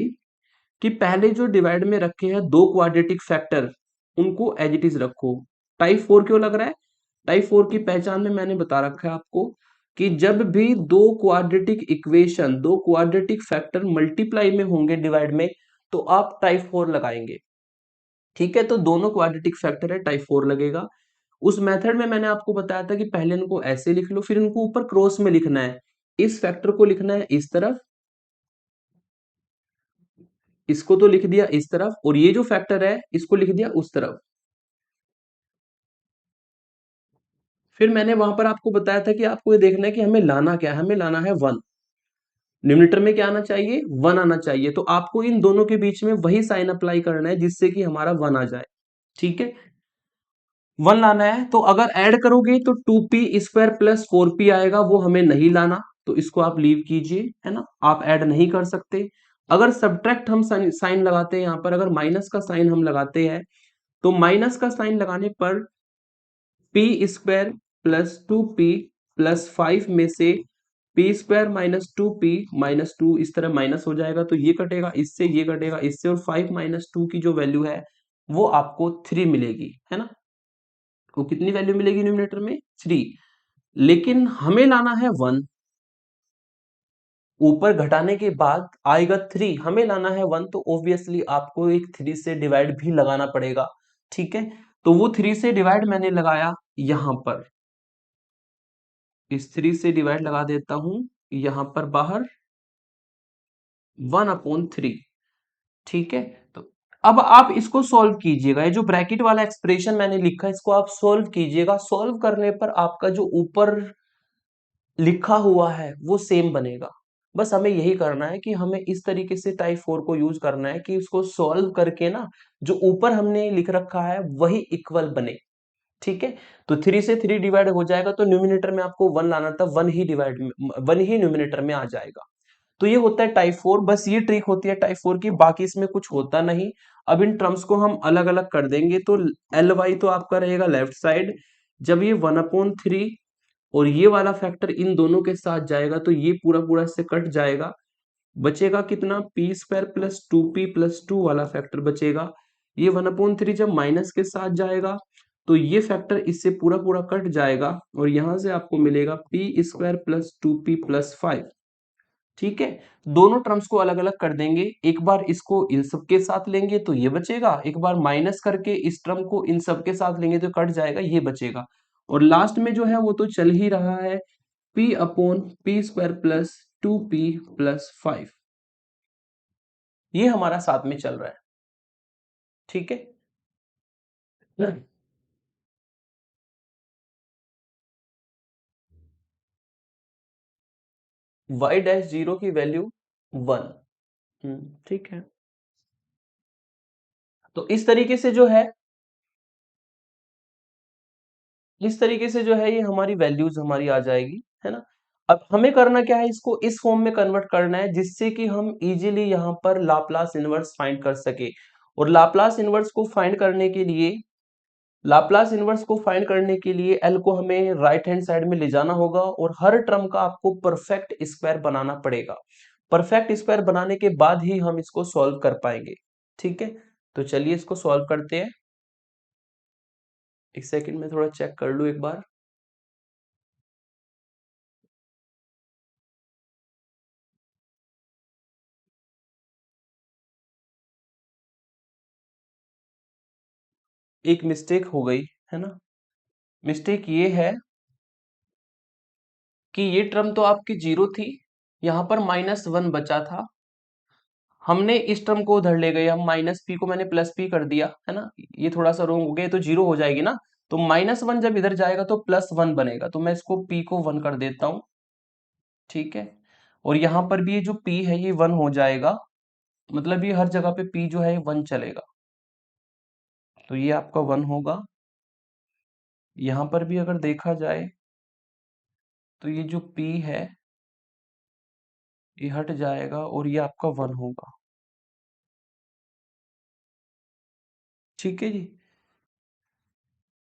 कि पहले जो डिवाइड में रखे हैं दो क्वाड्रेटिक फैक्टर उनको एज इट इज रखो। टाइप 4 क्यों लग रहा है, टाइप 4 की पहचान में मैंने बता रखा है आपको कि जब भी दो क्वाड्रेटिक इक्वेशन दो क्वाड्रेटिक फैक्टर मल्टीप्लाई में होंगे डिवाइड में तो आप टाइप 4 लगाएंगे, ठीक है। तो दोनों क्वाड्रेटिक फैक्टर है टाइप 4 लगेगा। उस मेथड में मैंने आपको बताया था कि पहले इनको ऐसे लिख लो फिर इनको ऊपर क्रॉस में लिखना है, इस फैक्टर को लिखना है इस तरफ, इसको तो लिख दिया इस तरफ और ये जो फैक्टर है इसको लिख दिया उस तरफ। फिर मैंने वहां पर आपको बताया था कि आपको ये देखना है कि हमें लाना क्या है, हमें लाना है 1, न्यूमरेटर में क्या आना चाहिए 1 आना चाहिए, तो आपको इन दोनों के बीच में वही साइन अप्लाई करना है जिससे कि हमारा 1 आ जाए, ठीक है। 1 लाना है तो अगर ऐड करोगे तो 2p² प्लस 4p आएगा, वो हमें नहीं लाना तो इसको आप लीव कीजिए, है ना, आप ऐड नहीं कर सकते। अगर सब्ट्रैक्ट हम साइन लगाते हैं, यहाँ पर अगर माइनस का साइन हम लगाते हैं तो माइनस का साइन लगाने पर p² प्लस 2p प्लस 5 में से P square minus two P minus two इस तरह माइनस हो जाएगा, तो ये कटेगा इससे, ये कटेगा इससे, और 5 माइनस टू की जो वैल्यू है वो आपको 3 मिलेगी, है ना। वो कितनी वैल्यू मिलेगी न्यूमरेटर में? 3। लेकिन हमें लाना है 1, ऊपर घटाने के बाद आएगा 3, हमें लाना है 1, तो ऑब्वियसली आपको एक 3 से डिवाइड भी लगाना पड़ेगा, ठीक है। तो वो 3 से डिवाइड मैंने लगाया यहां पर, इस 3 से डिवाइड लगा देता हूं यहां पर बाहर 1/3, ठीक है। तो अब आप इसको सॉल्व कीजिएगा, ये जो ब्रैकेट वाला एक्सप्रेशन मैंने लिखा है इसको आप सॉल्व कीजिएगा। सॉल्व करने पर आपका जो ऊपर लिखा हुआ है वो सेम बनेगा। बस हमें यही करना है कि हमें इस तरीके से टाइप 4 को यूज करना है कि उसको सॉल्व करके ना जो ऊपर हमने लिख रखा है वही इक्वल बने, ठीक है। तो 3 से 3 डिवाइड हो जाएगा, तो न्यूमिनेटर में आपको 1 लाना था, 1 ही न्यूमिनेटर में आ जाएगा। तो ये होता है टाइप 4, बस ये ट्रिक होती है टाइप 4 की, बाकी इसमें कुछ होता नहीं। अब इन टर्म्स को हम अलग अलग कर देंगे, तो एल वाई तो आपका रहेगा लेफ्ट साइड, जब ये 1/3 और ये वाला फैक्टर इन दोनों के साथ जाएगा तो ये पूरा पूरा इससे कट जाएगा, बचेगा कितना? P square plus two P plus two वाला फैक्टर बचेगा। ये 1/3 जब माइनस के साथ जाएगा तो ये फैक्टर इससे पूरा पूरा कट जाएगा, और यहां से आपको मिलेगा p square plus two P plus 5, ठीक है। दोनों टर्म्स को अलग अलग कर देंगे, एक बार इसको इन सब के साथ लेंगे तो ये बचेगा, एक बार माइनस करके इस टर्म को इन सब के साथ लेंगे तो कट जाएगा, ये बचेगा। और लास्ट में जो है वो तो चल ही रहा है, P upon P square plus two P plus 5, ये हमारा साथ में चल रहा है, ठीक है। y डैश जीरो की वैल्यू 1, ठीक है। तो इस तरीके से जो है, इस तरीके से जो है ये हमारी वैल्यूज हमारी आ जाएगी, है ना। अब हमें करना क्या है, इसको इस फॉर्म में कन्वर्ट करना है जिससे कि हम इजीली यहाँ पर लाप्लास इनवर्स फाइंड कर सके। और लाप्लास इनवर्स को फाइंड करने के लिए, लाप्लास इनवर्स को फाइंड करने के लिए एल को हमें राइट हैंड साइड में ले जाना होगा और हर टर्म का आपको परफेक्ट स्क्वायर बनाना पड़ेगा। परफेक्ट स्क्वायर बनाने के बाद ही हम इसको सॉल्व कर पाएंगे, ठीक है। तो चलिए इसको सॉल्व करते हैं। एक सेकंड में थोड़ा चेक कर लूं एक बार। एक मिस्टेक हो गई, है ना। मिस्टेक ये है कि ये टर्म तो आपकी जीरो थी, यहां पर -1 बचा था, हमने इस टर्म को उधर ले गए, हम माइनस पी को मैंने प्लस पी कर दिया, है ना। ये थोड़ा सा रोंग हो गया, तो जीरो हो जाएगी ना। तो -1 जब इधर जाएगा तो +1 बनेगा, तो मैं इसको पी को 1 कर देता हूं, ठीक है। और यहां पर भी ये जो पी है ये 1 हो जाएगा, मतलब ये हर जगह पे पी जो है 1 चलेगा, तो ये आपका 1 होगा। यहां पर भी अगर देखा जाए तो ये जो पी है ये हट जाएगा और ये आपका 1 होगा, ठीक है जी।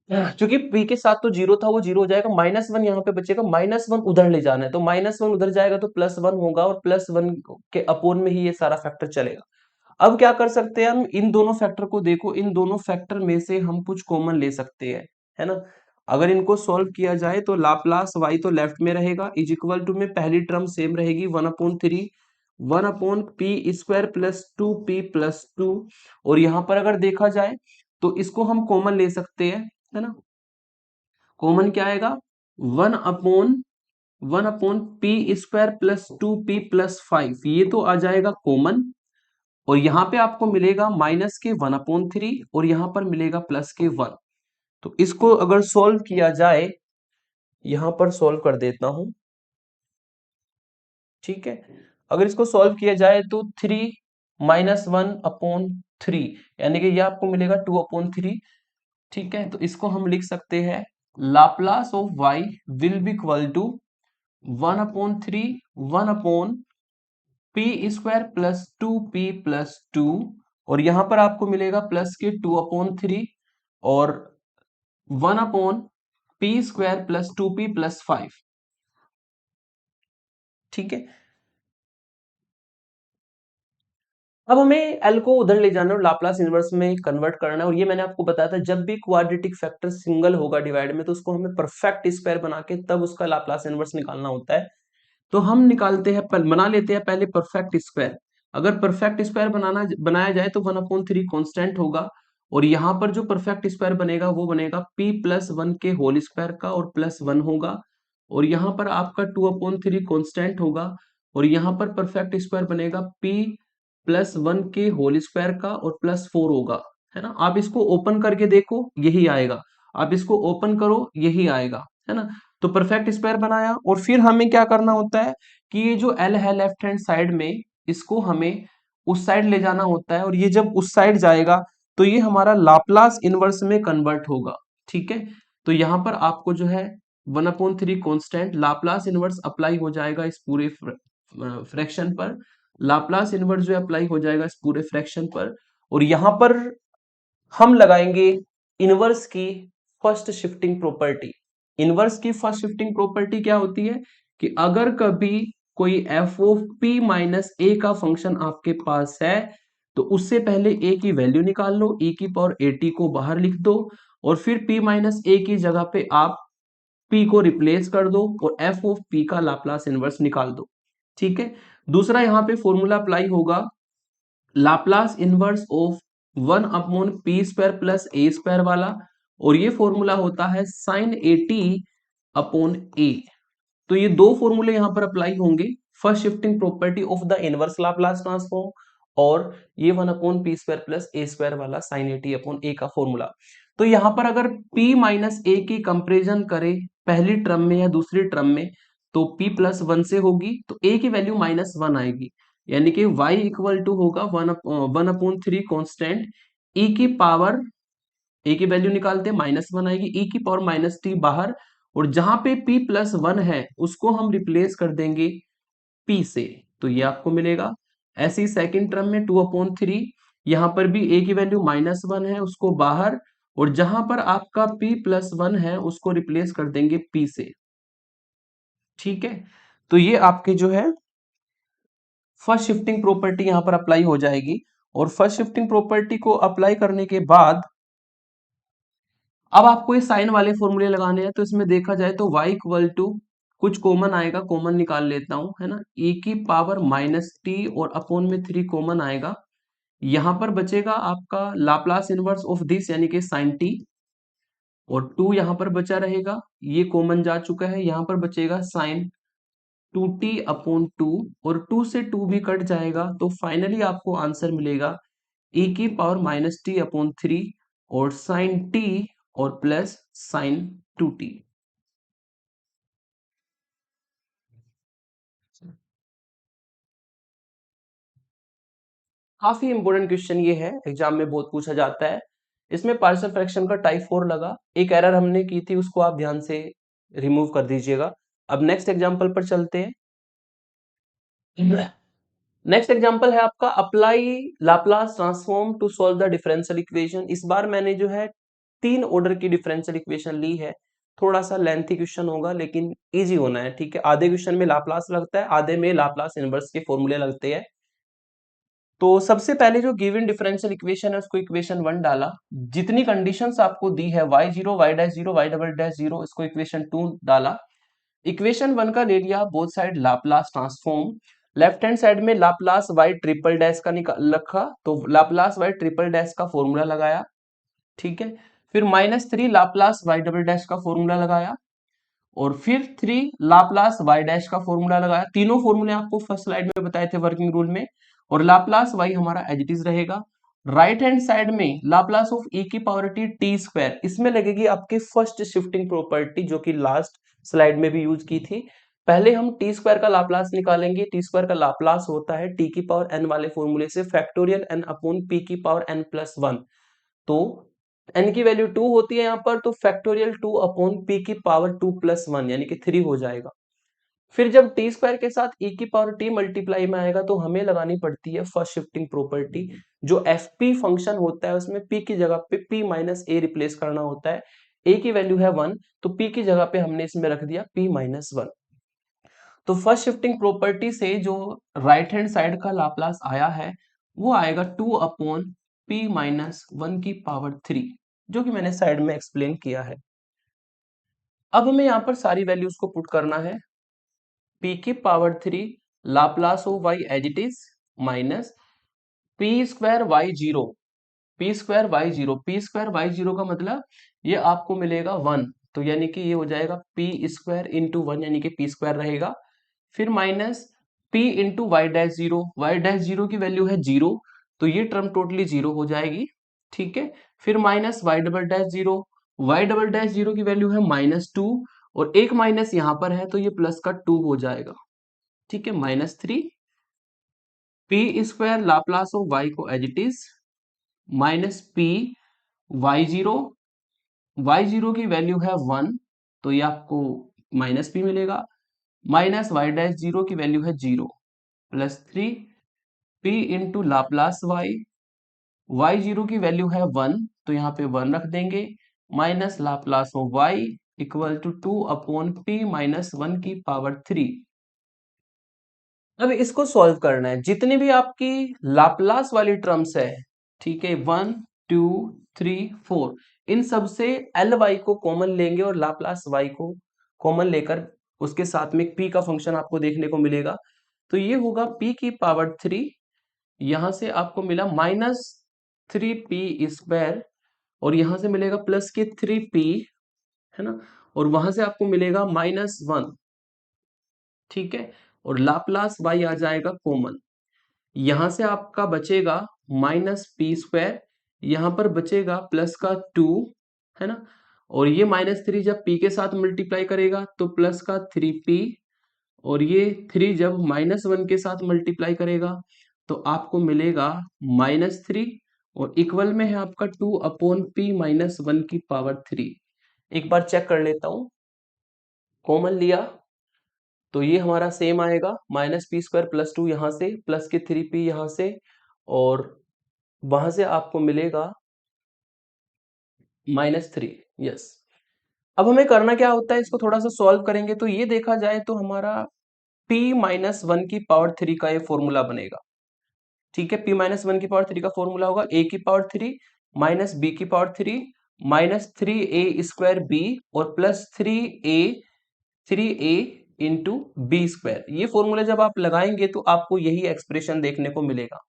क्योंकि पी के साथ तो जीरो था, वो जीरो हो जाएगा, -1 यहाँ पे बचेगा, -1 उधर ले जाना है, तो -1 उधर जाएगा तो +1 होगा, और +1 के अपोन में ही ये सारा फैक्टर चलेगा। अब क्या कर सकते हैं हम, इन दोनों फैक्टर को देखो, इन दोनों फैक्टर में से हम कुछ कॉमन ले सकते हैं, है ना। अगर इनको सॉल्व किया जाए तो लाप्लास y तो लेफ्ट में रहेगा, इज इक्वल टू में पहली टर्म सेम रहेगी 1/3, 1/p² प्लस 2p प्लस 2, और यहां पर अगर देखा जाए तो इसको हम कॉमन ले सकते हैं, है ना। कॉमन क्या आएगा? 1/p² प्लस 2p प्लस 5, ये तो आ जाएगा कॉमन, और यहां पे आपको मिलेगा माइनस के 1/3 और यहां पर मिलेगा प्लस के 1। तो इसको अगर सॉल्व किया जाए, यहां पर सॉल्व कर देता हूं, ठीक है। अगर इसको सॉल्व किया जाए तो 3 -1/3, यानी कि ये आपको मिलेगा 2/3, ठीक है। तो इसको हम लिख सकते हैं, Laplace of y will be equal to 1/3 1/p² plus 2p plus 2, और यहां पर आपको मिलेगा प्लस के 2/3 और 1/p² प्लस 2p प्लस 5। ठीक है। अब हमें एल को उधर ले जाना है और लाप्लास इनवर्स में कन्वर्ट करना है, और ये मैंने आपको बताया था जब भी क्वाड्रेटिक फैक्टर सिंगल होगा डिवाइड में तो उसको हमें परफेक्ट स्क्वायर बना के तब उसका लाप्लास इनवर्स निकालना होता है। तो हम निकालते हैं, बना लेते हैं पहले परफेक्ट स्क्वायर। अगर परफेक्ट स्क्वायर बनाया जाए तो 1/3 कांस्टेंट होगा, और यहाँ पर जो परफेक्ट स्क्वायर बनेगा वो बनेगा p+1 के होल स्क्वायर का और +1 होगा, और यहाँ पर आपका 2/3 कांस्टेंट होगा, और यहाँ पर परफेक्ट स्क्वायर बनेगा p+1 के होल स्क्वायर का और +4 होगा, है ना। आप इसको ओपन करके देखो यही आएगा, आप इसको ओपन करो यही आएगा, है ना। तो परफेक्ट स्क्वायर बनाया, और फिर हमें क्या करना होता है कि ये जो एल है लेफ्ट हैंड साइड में, इसको हमें उस साइड ले जाना होता है, और ये जब उस साइड जाएगा तो ये हमारा लाप्लास इनवर्स में कन्वर्ट होगा, ठीक है। तो यहाँ पर आपको जो है 1/3 कांस्टेंट लाप्लास इनवर्स अप्लाई हो जाएगा इस पूरे फ्रैक्शन पर, लाप्लास इनवर्स जो अप्लाई हो जाएगा इस पूरे फ्रैक्शन पर, और यहाँ पर हम लगाएंगे इनवर्स की फर्स्ट शिफ्टिंग प्रॉपर्टी। इनवर्स की फर्स्ट शिफ्टिंग प्रॉपर्टी क्या होती है कि अगर कभी कोई एफ ऑफ पी माइनस ए का फंक्शन आपके पास है तो उससे पहले ए की वैल्यू निकाल लो, e की पावर ए टी को बाहर लिख दो, और फिर p माइनस ए की जगह पे आप p को रिप्लेस कर दो और f ऑफ p का लाप्लास इनवर्स निकाल दो, ठीक है। दूसरा यहाँ पे फॉर्मूला अप्लाई होगा Laplace inverse of 1/p² plus A square वाला, और ये फॉर्मूला होता है साइन ए टी अपॉन ए। तो ये दो फॉर्मूले यहां पर अप्लाई होंगे, first shifting property of the inverse Laplace transform और ये 1/p² प्लस ए स्क्वायर वाला साइन ए टी अपॉन ए का फॉर्मूला। तो यहां पर अगर p माइनस ए की कंपेरिजन करें पहली टर्म में या दूसरी टर्म में तो p+1 से होगी, तो a की वैल्यू -1 आएगी, यानी कि y इक्वल टू होगा 1/3 कांस्टेंट e की पावर, a की वैल्यू निकालते हैं -1 आएगी, e की पावर -t बाहर, और जहां पे p+1 है उसको हम रिप्लेस कर देंगे p से, तो ये आपको मिलेगा। ऐसे ही सेकेंड टर्म में 2/3, यहां पर भी a की वैल्यू -1 है उसको बाहर, और जहां पर आपका p+1 है उसको रिप्लेस कर देंगे p से, ठीक है। तो ये आपके जो है फर्स्ट शिफ्टिंग प्रॉपर्टी यहां पर अप्लाई हो जाएगी, और फर्स्ट शिफ्टिंग प्रॉपर्टी को अप्लाई करने के बाद अब आपको ये साइन वाले फॉर्मूले लगाने हैं, तो इसमें देखा जाए तो y इक्वल टू कुछ कॉमन आएगा, कॉमन निकाल लेता हूं, है ना, e की पावर -t और अपॉन में 3 कॉमन आएगा, यहां पर बचेगा आपका लाप्लास इनवर्स ऑफ दिस यानी कि साइन t, और 2 यहां पर बचा रहेगा, ये कॉमन जा चुका है, यहां पर बचेगा साइन 2t/2, और 2 से 2 भी कट जाएगा, तो फाइनली आपको आंसर मिलेगा e की पावर -t/3 और साइन t और प्लस साइन 2t। काफी इंपॉर्टेंट क्वेश्चन ये है, एग्जाम में बहुत पूछा जाता है। इसमें पार्शियल फ्रैक्शन का टाइप 4 लगा, एक एरर हमने की थी उसको आप ध्यान से रिमूव कर दीजिएगा। अब नेक्स्ट एग्जांपल पर चलते हैं। नेक्स्ट एग्जांपल है आपका apply Laplace transform to solve the differential equation. इस बार मैंने जो है 3 ऑर्डर की डिफरेंशियल इक्वेशन ली है, थोड़ा सा लेंथी क्वेश्चन होगा लेकिन इजी होना है, ठीक है। आधे क्वेश्चन में लाप्लास लगता है, आधे में लाप्लास इनवर्स के फॉर्मूले लगते हैं। तो सबसे पहले जो गिवन डिफरेंशियल इक्वेशन है उसको इक्वेशन 1 डाला, जितनी कंडीशंस आपको दी है y0 y'0 y'0 इसको इक्वेशन 2 डाला, इक्वेशन 1 का ले लिया both side Laplace transform, left hand side में लाप्लास y ट्रिपल डैश का निकाल रखा, तो लाप्लास y ट्रिपल डैश का फॉर्मूला लगाया, ठीक है। फिर -3 लाप्लास y डबल डैश का फॉर्मूला लगाया, और फिर 3 लाप्लास y डैश का फॉर्मूला लगाया। तीनों फॉर्मूले आपको फर्स्ट स्लाइड में बताए थे वर्किंग रूल में, और लाप्लास y हमारा एज इट इज रहेगा। राइट हैंड साइड में लाप्लास ऑफ e की पावर t स्क्वायर, इसमें लगेगी आपकी फर्स्ट शिफ्टिंग प्रॉपर्टी जो कि लास्ट स्लाइड में भी यूज की थी। पहले हम टी स्क्वायर का लाप्लास निकालेंगे, टी स्क्वायर का लाप्लास होता है टी की पावर n वाले फॉर्मूले से फैक्टोरियल n अपॉन p की पावर n+1, तो n की वैल्यू 2 होती है यहाँ पर, तो फैक्टोरियल 2 अपॉन p की पावर 2+1 यानी कि 3 हो जाएगा। फिर जब टी स्क्वायर के साथ e की पावर t मल्टीप्लाई में आएगा तो हमें लगानी पड़ती है फर्स्ट शिफ्टिंग प्रॉपर्टी, जो fp फंक्शन होता है उसमें p की जगह पे p माइनस a रिप्लेस करना होता है। a की वैल्यू है 1, तो p की जगह पे हमने इसमें रख दिया p-1। तो फर्स्ट शिफ्टिंग प्रॉपर्टी से जो राइट हैंड साइड का लाप्लास आया है वो आएगा 2/p-1 जो कि मैंने साइड में एक्सप्लेन किया है। अब हमें यहाँ पर सारी वैल्यूज को पुट करना है। p⁻³ Laplace of y as it is minus p²y0 p² y0 का मतलब ये आपको मिलेगा 1, तो यानी कि ये हो जाएगा p²×1 यानी कि p² रहेगा। फिर minus p into y dash zero की वैल्यू है 0, तो ये टर्म टोटली 0 हो जाएगी। ठीक है, फिर minus y double dash zero की वैल्यू है -2 और एक माइनस यहाँ पर है तो ये प्लस का 2 हो जाएगा। ठीक है, -3 p² लाप्लास ऑफ y को as it is minus p y0 की वैल्यू है 1, तो ये आपको -p मिलेगा, माइनस y डैश जीरो की वैल्यू है 0 plus 3 p into Laplace y0 की वैल्यू है 1, तो यहाँ पे 1 रख देंगे, minus Laplace of y equal to 2/p-1 अब इसको सॉल्व करना है। जितनी भी आपकी लाप्लास वाली टर्म्स है, ठीक है, 1 2 3 4, इन सब से एल वाई को कॉमन लेंगे और लाप्लास वाई को कॉमन लेकर उसके साथ में पी का फंक्शन आपको देखने को मिलेगा। तो ये होगा p⁻3, यहां से आपको मिला -3p², और यहां से मिलेगा प्लस के 3p, है ना, और वहां से आपको मिलेगा -1। ठीक है, और लाप्लास वाई आ जाएगा कॉमन, यहां से आपका बचेगा -p², यहां पर बचेगा प्लस का 2, है ना, और ये -3 जब p के साथ मल्टीप्लाई करेगा तो प्लस का 3p, और ये 3 जब -1 के साथ मल्टीप्लाई करेगा तो आपको मिलेगा -3, और इक्वल में है आपका 2/p-1 एक बार चेक कर लेता हूं, कॉमन लिया तो ये हमारा सेम आएगा, -p² प्लस 2 यहां से, प्लस के 3p यहां से, और वहां से आपको मिलेगा -3। यस, अब हमें करना क्या होता है, इसको थोड़ा सा सॉल्व करेंगे तो ये देखा जाए तो हमारा p-1 का ये फॉर्मूला बनेगा। ठीक है, p-1 का फॉर्मूला होगा a⁻³ minus b⁻³ minus 3a² और प्लस 3a इंटू b²। ये फॉर्मूला जब आप लगाएंगे तो आपको यही एक्सप्रेशन देखने को मिलेगा।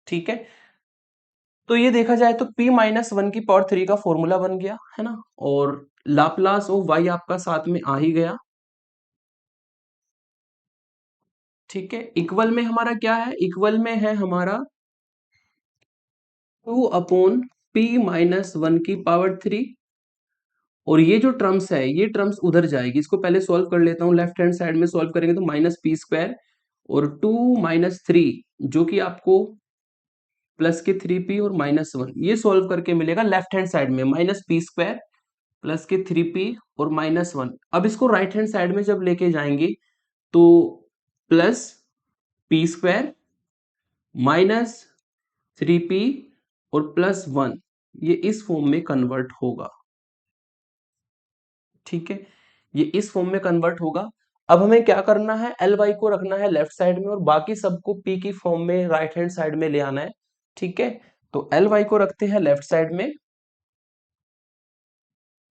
ठीक है, तो ये देखा जाए तो p-1 का फॉर्मूला बन गया, है ना, और लाप्लास ऑफ y आपका साथ में आ ही गया। ठीक है, इक्वल में हमारा क्या है, इक्वल में है हमारा 2/p-1, और ये जो टर्म्स है ये टर्म्स उधर जाएगी, इसको पहले सॉल्व कर लेता हूँ। लेफ्ट हैंड साइड में सॉल्व करेंगे तो -p² और 2 - 3 जो कि आपको प्लस के 3p और -1, ये सॉल्व करके मिलेगा लेफ्ट हैंड साइड में -p² प्लस के 3p और -1। अब इसको राइट हैंड साइड में जब लेके जाएंगे तो प्लस p² माइनस 3p और प्लस 1, ये इस फॉर्म में कन्वर्ट होगा। ठीक है, ये इस फॉर्म में कन्वर्ट होगा। अब हमें क्या करना है, एल वाई को रखना है लेफ्ट साइड में और बाकी सबको पी की फॉर्म में राइट हैंड साइड में ले आना है। ठीक है, तो एल वाई को रखते हैं लेफ्ट साइड में,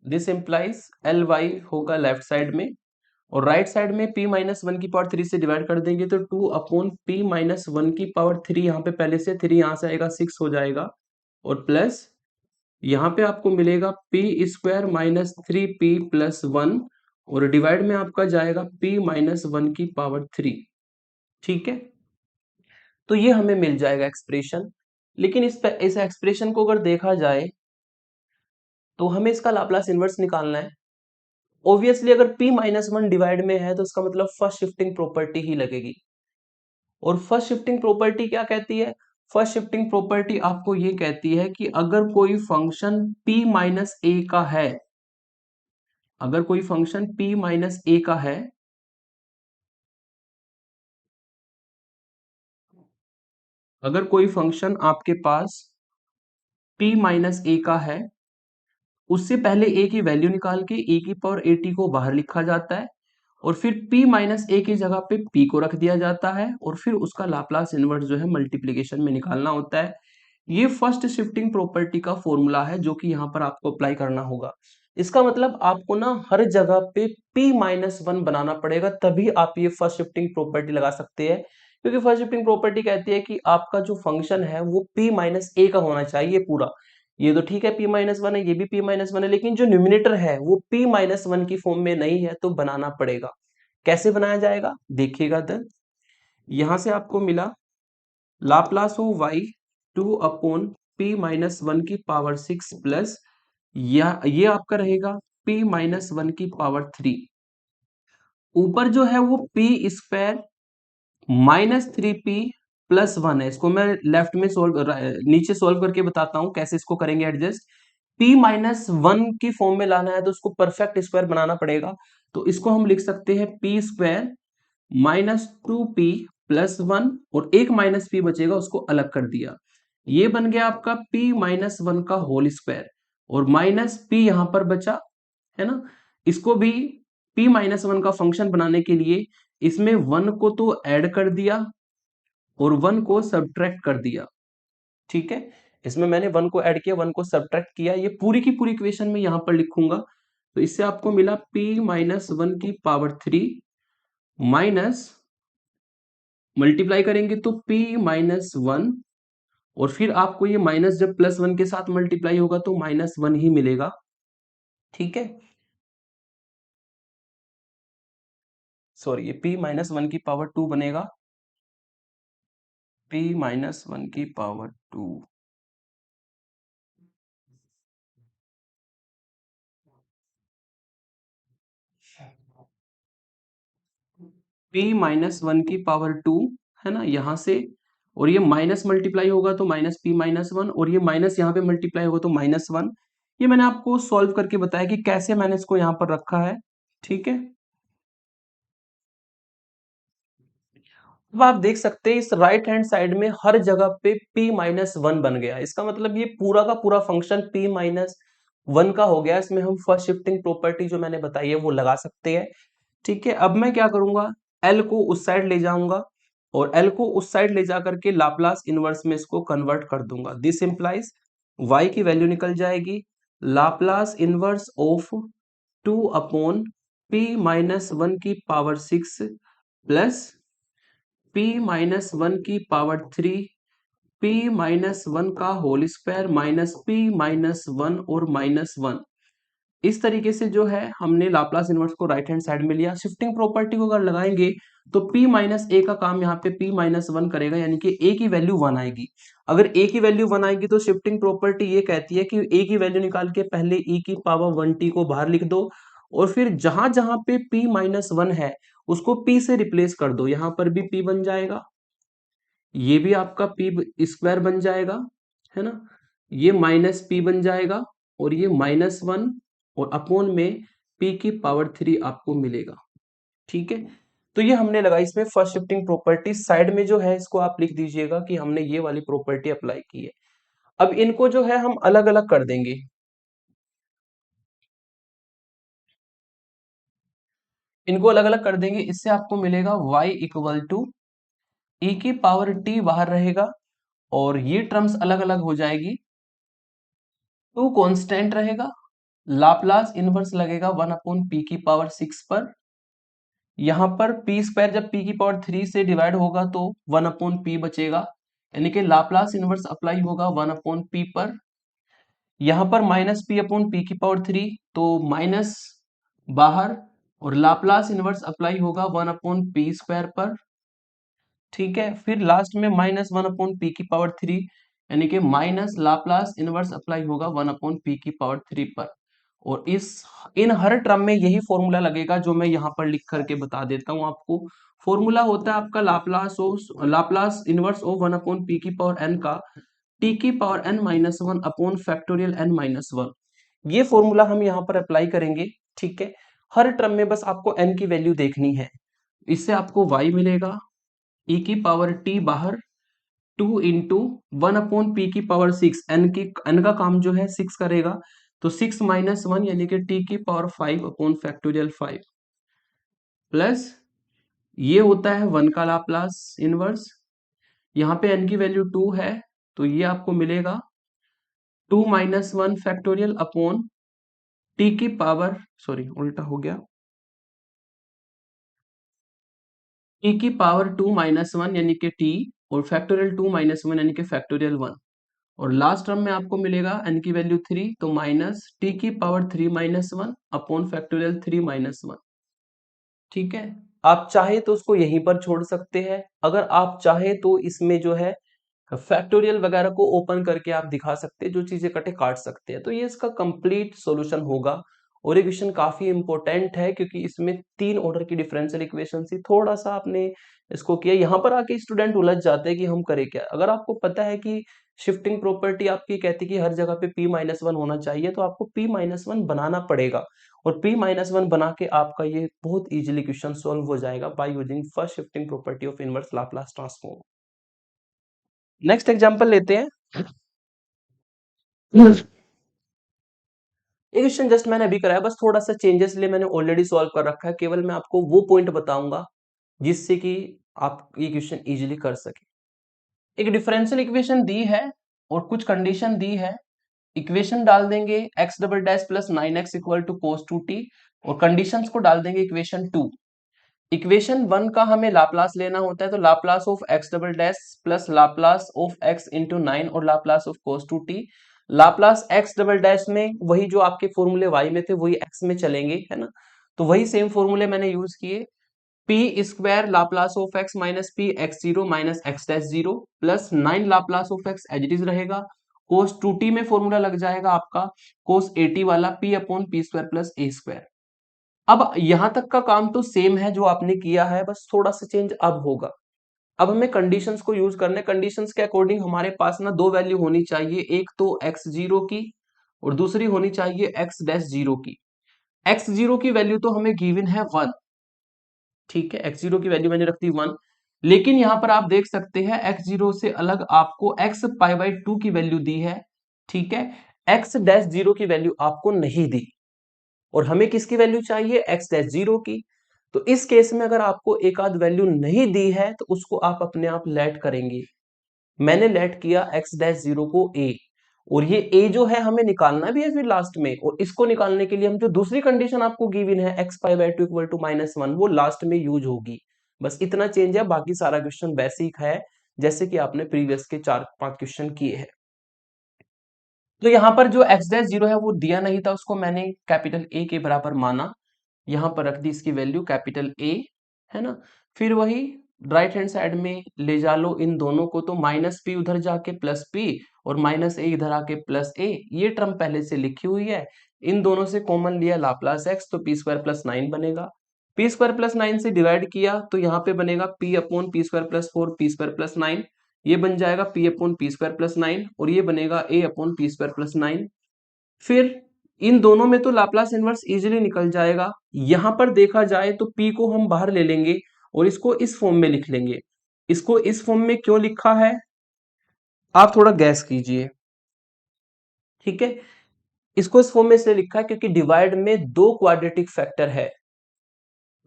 दिस इंप्लाइज एल वाई होगा लेफ्ट साइड में, और राइट साइड में p-1 से डिवाइड कर देंगे तो 2/p-1 यहाँ पे पहले से 3 यहाँ से आएगा 6 हो जाएगा, और प्लस यहाँ पे आपको मिलेगा p² माइनस 3p प्लस 1, और डिवाइड में आपका जाएगा p-1। ठीक है, तो ये हमें मिल जाएगा एक्सप्रेशन। लेकिन इस एक्सप्रेशन को अगर देखा जाए तो हमें इसका लाप्लास इनवर्स निकालना है। ऑब्वियसली अगर p-1 डिवाइड में है तो इसका मतलब फर्स्ट शिफ्टिंग प्रॉपर्टी ही लगेगी, और फर्स्ट शिफ्टिंग प्रॉपर्टी क्या कहती है, फर्स्ट शिफ्टिंग प्रॉपर्टी आपको ये कहती है कि अगर कोई फंक्शन p-a का है, अगर कोई फंक्शन p-a का है, अगर कोई फंक्शन आपके पास p-a का है, उससे पहले a की वैल्यू निकाल के a की पावर at को बाहर लिखा जाता है, और फिर p माइनस ए की जगह पे p को रख दिया जाता है और फिर उसका लाप्लास इनवर्स जो है मल्टीप्लीकेशन में निकालना होता है। ये फर्स्ट शिफ्टिंग प्रॉपर्टी का फॉर्मूला है जो कि यहाँ पर आपको अप्लाई करना होगा। इसका मतलब आपको ना हर जगह पे p माइनस वन बनाना पड़ेगा, तभी आप ये फर्स्ट शिफ्टिंग प्रॉपर्टी लगा सकते हैं। क्योंकि फर्स्ट शिफ्टिंग प्रॉपर्टी कहती है कि आपका जो फंक्शन है वो p माइनस ए का होना चाहिए पूरा। ये तो ठीक है p माइनस वन है, ये भी p माइनस वन है, लेकिन जो न्यूमिनेटर है वो p माइनस वन की फॉर्म में नहीं है, तो बनाना पड़ेगा। कैसे बनाया जाएगा देखिएगा। द यहां से आपको मिला Laplace of y 2 upon p minus one की पावर 6 प्लस ये आपका रहेगा p माइनस वन की पावर 3। ऊपर जो है वो p square minus 3p plus one है। इसको मैं लेफ्ट में नीचे सोल्व करके बताता हूं कैसे इसको करेंगे एडजस्ट। p माइनस वन की फॉर्म में लाना है तो उसको परफेक्ट स्क्वायर बनाना पड़ेगा। तो इसको हम लिख सकते हैं p square minus 2p plus one, और एक माइनस p बचेगा उसको अलग कर दिया। ये बन गया आपका p माइनस वन का होल स्क्वायर, और माइनस p यहां पर बचा है ना। इसको भी p माइनस वन का फंक्शन बनाने के लिए इसमें वन को तो ऐड कर दिया और वन को सब्ट्रैक्ट कर दिया। ठीक है, इसमें मैंने वन को ऐड किया, वन को सब्ट्रैक्ट किया। ये पूरी की पूरी इक्वेशन में यहां पर लिखूंगा। तो इससे आपको मिला p माइनस वन की पावर 3 माइनस, मल्टीप्लाई करेंगे तो p माइनस वन, और फिर आपको ये माइनस जब प्लस वन के साथ मल्टीप्लाई होगा तो माइनस वन ही मिलेगा। ठीक है, सॉरी, ये p माइनस वन की पावर 2 बनेगा, p माइनस वन की पावर 2। p माइनस वन की पावर 2 है ना यहां से, और ये माइनस मल्टीप्लाई होगा तो माइनस p माइनस वन, और ये माइनस यहाँ पे मल्टीप्लाई होगा तो माइनस वन। ये मैंने आपको सॉल्व करके बताया कि कैसे मैंने इसको यहाँ पर रखा है। ठीक है, अब आप देख सकते हैं इस राइट हैंड साइड में हर जगह पे p माइनस वन बन गया। इसका मतलब ये पूरा का पूरा फंक्शन p माइनस वन का हो गया। इसमें हम फर्स्ट शिफ्टिंग प्रॉपर्टी जो मैंने बताई है वो लगा सकते हैं। ठीक है, अब मैं क्या करूंगा, L को उस साइड ले जाऊंगा और L को उस साइड ले जाकर के लाप्लास इनवर्स में इसको कन्वर्ट कर दूंगा। दिस इंप्लाइज y की वैल्यू निकल जाएगी Laplace inverse of 2 upon p minus one की power 6 plus p minus one की पावर 3, p माइनस वन का whole square minus p minus one और माइनस वन। इस तरीके से जो है हमने लाप्लास इनवर्स को राइट हैंड साइड में लिया। शिफ्टिंग प्रॉपर्टी को अगर लगाएंगे तो p माइनस ए का काम यहाँ पे p माइनस वन करेगा, यानी कि a की वैल्यू वन आएगी। अगर a की वैल्यू वन आएगी तो शिफ्टिंग प्रॉपर्टी ये कहती है कि a की वैल्यू निकाल के पहले e की पावर वन t को बाहर लिख दो, और फिर जहां जहां पे p माइनस वन है उसको p से रिप्लेस कर दो। यहां पर भी p बन जाएगा, ये भी आपका p स्क्वायर बन जाएगा, है ना। ये माइनस p बन जाएगा, और ये माइनस वन, और अपोन में p की पावर 3 आपको मिलेगा। ठीक है, तो ये हमने लगाई इसमें फर्स्ट शिफ्टिंग प्रॉपर्टी। साइड में जो है इसको आप लिख दीजिएगा कि हमने ये वाली प्रॉपर्टी अप्लाई की है। अब इनको जो है हम अलग अलग कर देंगे। इनको अलग अलग कर देंगे, इससे आपको मिलेगा y इक्वल टू e की पावर t बाहर रहेगा, और ये टर्म्स अलग अलग हो जाएगी। टू कांस्टेंट रहेगा, लाप्लास इनवर्स लगेगा वन अपॉन पी की पावर 6 पर। यहां पर पी स्क्वायर जब पी की पावर 3 से डिवाइड होगा तो वन अपॉन पी बचेगा, यानी कि लाप्लास इनवर्स अप्लाई होगा वन अपॉन पी पर। यहां पर माइनस पी अपॉन पी की पावर 3, तो माइनस बाहर, और लाप्लास इनवर्स अप्लाई होगा वन अपॉन पी स्क्वायर पर। ठीक है, फिर लास्ट में माइनस वन अपॉन पी की पावर 3, यानी कि माइनस लाप्लास इनवर्स अप्लाई होगा वन अपॉन पी की पावर 3 पर। और इन हर टर्म में यही फॉर्मूला लगेगा जो मैं यहाँ पर लिख करके बता देता हूँ आपको। फॉर्मूला होता है आपका Laplace inverse of one upon p की पावर एन का टी की power n minus one upon factorial n minus one. ये फॉर्मूला हम यहाँ पर अप्लाई करेंगे। ठीक है, हर टर्म में बस आपको एन की वैल्यू देखनी है। इससे आपको y मिलेगा e की पावर t बाहर 2 इंटू वन अपॉन पी की पावर 6, एन का काम जो है 6 करेगा, तो 6 माइनस वन यानी कि t की पावर 5 अपॉन फैक्टोरियल 5 प्लस ये होता है 1 का लाप्लास इनवर्स, यहाँ पे n की वैल्यू 2 है तो ये आपको मिलेगा 2 माइनस 1 फैक्टोरियल अपॉन टी की पावर, सॉरी उल्टा हो गया, टी की पावर 2 माइनस 1 यानी कि टी, और फैक्टोरियल 2 माइनस 1 यानी कि फैक्टोरियल 1, और लास्ट टर्म में आपको मिलेगा n की वैल्यू 3 तो माइनस टी की power 3 minus 1 upon factorial 3 minus 1। ठीक है, आप चाहे तो उसको यहीं पर छोड़ सकते हैं, अगर आप चाहे तो इसमें जो है फैक्टोरियल वगैरह को ओपन करके आप दिखा सकते हैं, जो चीजें कटे काट सकते हैं, तो ये इसका कंप्लीट सॉल्यूशन होगा। और ये क्वेश्चन काफी इंपॉर्टेंट है क्योंकि इसमें 3 ऑर्डर की डिफरेंशियल इक्वेशन थी, थोड़ा सा आपने इसको किया, यहाँ पर आके स्टूडेंट उलझ जाते हैं कि हम करें क्या। अगर आपको पता है कि शिफ्टिंग प्रॉपर्टी आपकी कहती है कि हर जगह पे p-1 होना चाहिए, तो आपको p-1 बनाना पड़ेगा, और p-1 बना के आपका ये बहुत इजीली क्वेश्चन सॉल्व हो जाएगा by using first shifting property of inverse Laplace transform. Next example लेते हैं। ये क्वेश्चन जस्ट मैंने अभी कराया, बस थोड़ा सा चेंजेस लिए मैंने ऑलरेडी सॉल्व कर रखा है, केवल मैं आपको वो पॉइंट बताऊंगा जिससे कि आप ये क्वेश्चन इजीली कर सके। एक डिफरेंशियल इक्वेशन दी है और कुछ कंडीशन दी है, इक्वेशन डाल देंगे x double dash plus 9x equal to cos 2t, और कंडीशंस को डाल देंगे इक्वेशन 2। इक्वेशन 1 का हमें लाप्लास लेना होता है, तो Laplace of x double dash plus Laplace of x into 9 और Laplace of cos 2t। Laplace x double dash में वही जो आपके फॉर्मूले y में थे वही x में चलेंगे, है ना, तो वही सेम फॉर्मूले मैंने यूज किए। P square Laplace of x minus p x zero minus x dash zero plus 9 Laplace of x as it is रहेगा, कोस 2t में फॉर्मूला लग जाएगा आपका कोस 80 वाला p upon P square plus ए स्क्वायर। अब यहां तक का काम तो सेम है जो आपने किया है, बस थोड़ा सा चेंज अब होगा। अब हमें कंडीशंस को यूज करने, कंडीशंस के अकॉर्डिंग हमारे पास ना दो वैल्यू होनी चाहिए, एक तो एक्स जीरो की और दूसरी होनी चाहिए एक्स डैश जीरो की। एक्स जीरो की वैल्यू तो हमें गिवन है 1, ठीक है, एक्स जीरो की वैल्यू मैंने रख दी 1, लेकिन यहां पर आप देख सकते हैं एक्स जीरो से अलग आपको एक्स पाई बाई 2 की वैल्यू दी है, ठीक है, एक्स डैश जीरो की वैल्यू आपको नहीं दी, और हमें किसकी वैल्यू चाहिए, एक्स डैश जीरो की। तो इस केस में अगर आपको एक आध वैल्यू नहीं दी है तो उसको आप अपने आप लेट करेंगे। मैंने लेट किया एक्स डैश जीरो को ए, और ये ए जो है हमें निकालना भी है फिर लास्ट में, और इसको निकालने के लिए हम जो दूसरी कंडीशन आपको गिवन है x pi by two equal to minus 1 वो लास्ट में यूज होगी। बस इतना चेंज है, बाकी सारा क्वेश्चन बेसिक है जैसे कि आपने प्रीवियस के 4-5 क्वेश्चन किए हैं। तो यहाँ पर जो एक्स डैश जीरो है वो दिया नहीं था, उसको मैंने कैपिटल ए के बराबर माना, यहाँ पर रख दी इसकी वैल्यू कैपिटल ए, है ना। फिर वही राइट हैंड साइड में ले जा लो इन दोनों को, तो माइनस पी उधर जाके प्लस पी और माइनस ए इधर आके प्लस ए, ये टर्म पहले से लिखी हुई है, इन दोनों से कॉमन लिया लाप्लास एक्स तो पी स्क्वायर प्लस 9 बनेगा, पी स्क्वायर प्लस 9 से डिवाइड किया तो यहाँ पे बनेगा P upon P square plus 4 P square plus 9, ये बन जाएगा p upon P square plus 9 और ये बनेगा a upon P square plus 9। फिर इन दोनों में तो लाप्लास इनवर्स इजीली निकल जाएगा, यहां पर देखा जाए तो p को हम बाहर ले लेंगे और इसको इस फॉर्म में लिख लेंगे। इसको इस फॉर्म में क्यों लिखा है आप थोड़ा गैस कीजिए, ठीक है। इसको इस फॉर्म में इसलिए लिखा है क्योंकि डिवाइड में दो क्वाड्रेटिक फैक्टर है,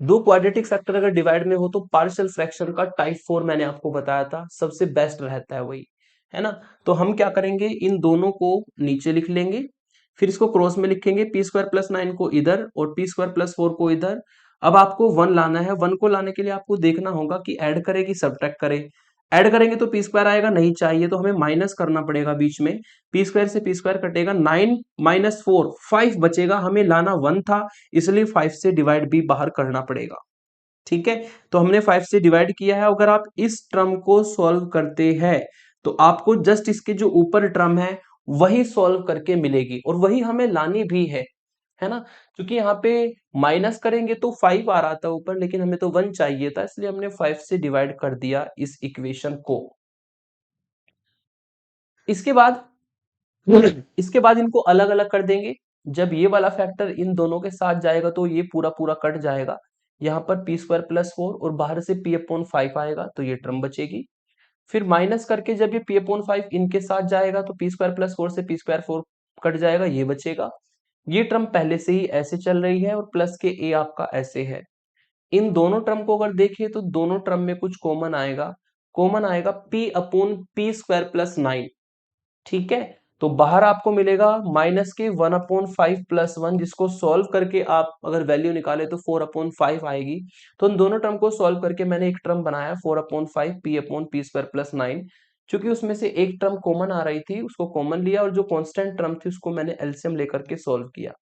दो क्वाड्रेटिक फैक्टर अगर डिवाइड में हो तो पार्शियल फ्रैक्शन का टाइप 4 मैंने आपको बताया था सबसे बेस्ट रहता है वही, है ना। तो हम क्या करेंगे इन दोनों को नीचे लिख लेंगे, फिर इसको क्रॉस में लिखेंगे पी स्क्वायर प्लस 9 को इधर और पी स्क्वायर प्लस 4 को इधर। अब आपको 1 लाना है, 1 को लाने के लिए आपको देखना होगा कि ऐड करे कि सब्ट्रैक्ट करे। ऐड करेंगे तो पी स्क्वायर आएगा, नहीं चाहिए तो हमें माइनस करना पड़ेगा बीच में, पी स्क्वायर से पी स्क्वायर कटेगा, 9 माइनस 4 5 बचेगा, हमें लाना 1 था इसलिए 5 से डिवाइड भी बाहर करना पड़ेगा, ठीक है। तो हमने 5 से डिवाइड किया है, अगर आप इस टर्म को सॉल्व करते हैं तो आपको जस्ट इसके जो ऊपर टर्म है वही सॉल्व करके मिलेगी, और वही हमें लानी भी है ना। क्योंकि यहाँ पे माइनस करेंगे तो 5 आ रहा था ऊपर, लेकिन हमें तो 1 चाहिए था इसलिए हमने 5 से डिवाइड कर दिया इस इक्वेशन को। इसके बाद इसके बाद इनको अलग अलग कर देंगे, जब ये वाला फैक्टर इन दोनों के साथ जाएगा तो ये पूरा पूरा कट जाएगा, यहाँ पर पी स्क्वायर प्लस 4 और बाहर से पी अपॉन 5 आएगा तो ये टर्म बचेगी। फिर माइनस करके जब ये पी अपॉन 5 इनके साथ जाएगा तो पी स्क्वायर प्लस 4 से पी स्क्वायर 4 कट जाएगा, ये बचेगा। ये टर्म पहले से ही ऐसे चल रही है और प्लस के ए आपका ऐसे है, इन दोनों टर्म को अगर देखें तो दोनों टर्म में कुछ कॉमन आएगा p upon P square plus 9। ठीक है, तो बाहर आपको मिलेगा माइनस के 1/5 + 1, जिसको सॉल्व करके आप अगर वैल्यू निकाले तो 4/5 आएगी। तो इन दोनों टर्म को सॉल्व करके मैंने एक टर्म बनाया 4/5 p/p स्क्वायर प्लस 9। चूंकि उसमें से एक टर्म कॉमन आ रही थी उसको कॉमन लिया, और जो कांस्टेंट टर्म थी उसको मैंने एलसीएम लेकर के सॉल्व किया।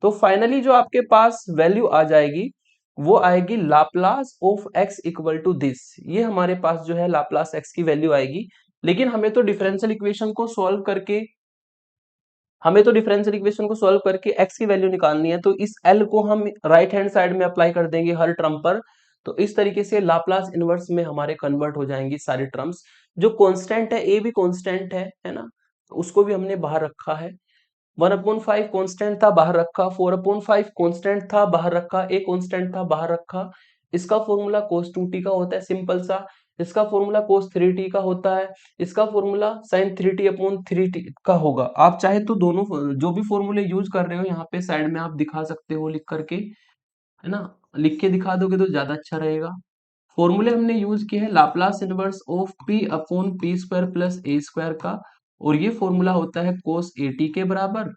तो फाइनली जो आपके पास वैल्यू आ जाएगी वो आएगी Laplace of x equal to this. ये हमारे पास जो है लाप्लास x की वैल्यू आएगी। लेकिन हमें तो डिफरेंशियल इक्वेशन को सॉल्व करके x की वैल्यू निकालनी है, तो इस l को हम राइट हैंड साइड में अप्लाई कर देंगे हर टर्म पर। तो इस तरीके से लाप्लास इनवर्स में हमारे कन्वर्ट हो जाएंगी सारी टर्म्स। जो कांस्टेंट है a भी कांस्टेंट है ना, तो उसको भी हमने बाहर रखा है। 1/5 कांस्टेंट था बाहर रखा, 4/5 कांस्टेंट था बाहर रखा, a कांस्टेंट था बाहर रखा। इसका फॉर्मूला cos 2t का होता है सिंपल सा। इसका फॉर्मूला cos 3t का होता है। इसका फॉर्मूला sin 3t/3t का होगा। आप चाहे तो दोनों जो भी फॉर्मूले यूज कर रहे हो यहाँ पे साइड में आप दिखा सकते हो लिख करके, है ना। लिख के दिखा दोगे तो ज्यादा अच्छा रहेगा। फॉर्मूले हमने यूज किए हैं Laplace inverse of p upon P square plus A square का, और ये फॉर्मूला होता है cos 80 के बराबर।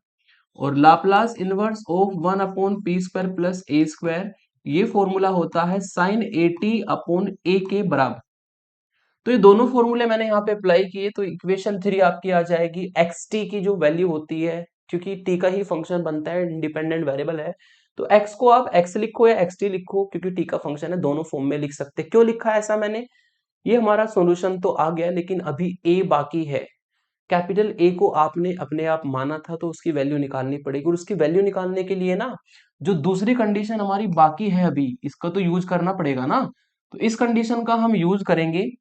और Laplace inverse of 1/p² plus A square, ये फॉर्मूला होता है sin 80/a के बराबर। तो ये दोनों फॉर्मूले मैंने यहाँ पे अप्लाई किए, तो इक्वेशन 3 आपकी आ जाएगी xt की जो वैल्यू होती है, क्योंकि t का ही फंक्शन बनता है, इंडिपेंडेंट वेरिएबल है। तो x को आप x लिखो या xt लिखो, क्योंकि t का फंक्शन है, दोनों फॉर्म में लिख सकते हैं। क्यों लिखा है ऐसा मैंने, ये हमारा सॉल्यूशन तो आ गया लेकिन अभी a बाकी है। कैपिटल ए को आपने अपने आप माना था तो उसकी वैल्यू निकालनी पड़ेगी, और उसकी वैल्यू निकालने के लिए ना जो दूसरी कंडीशन हमारी बाकी है अभी, इसका तो यूज करना पड़ेगा ना। तो इस कंडीशन का हम यूज करेंगे।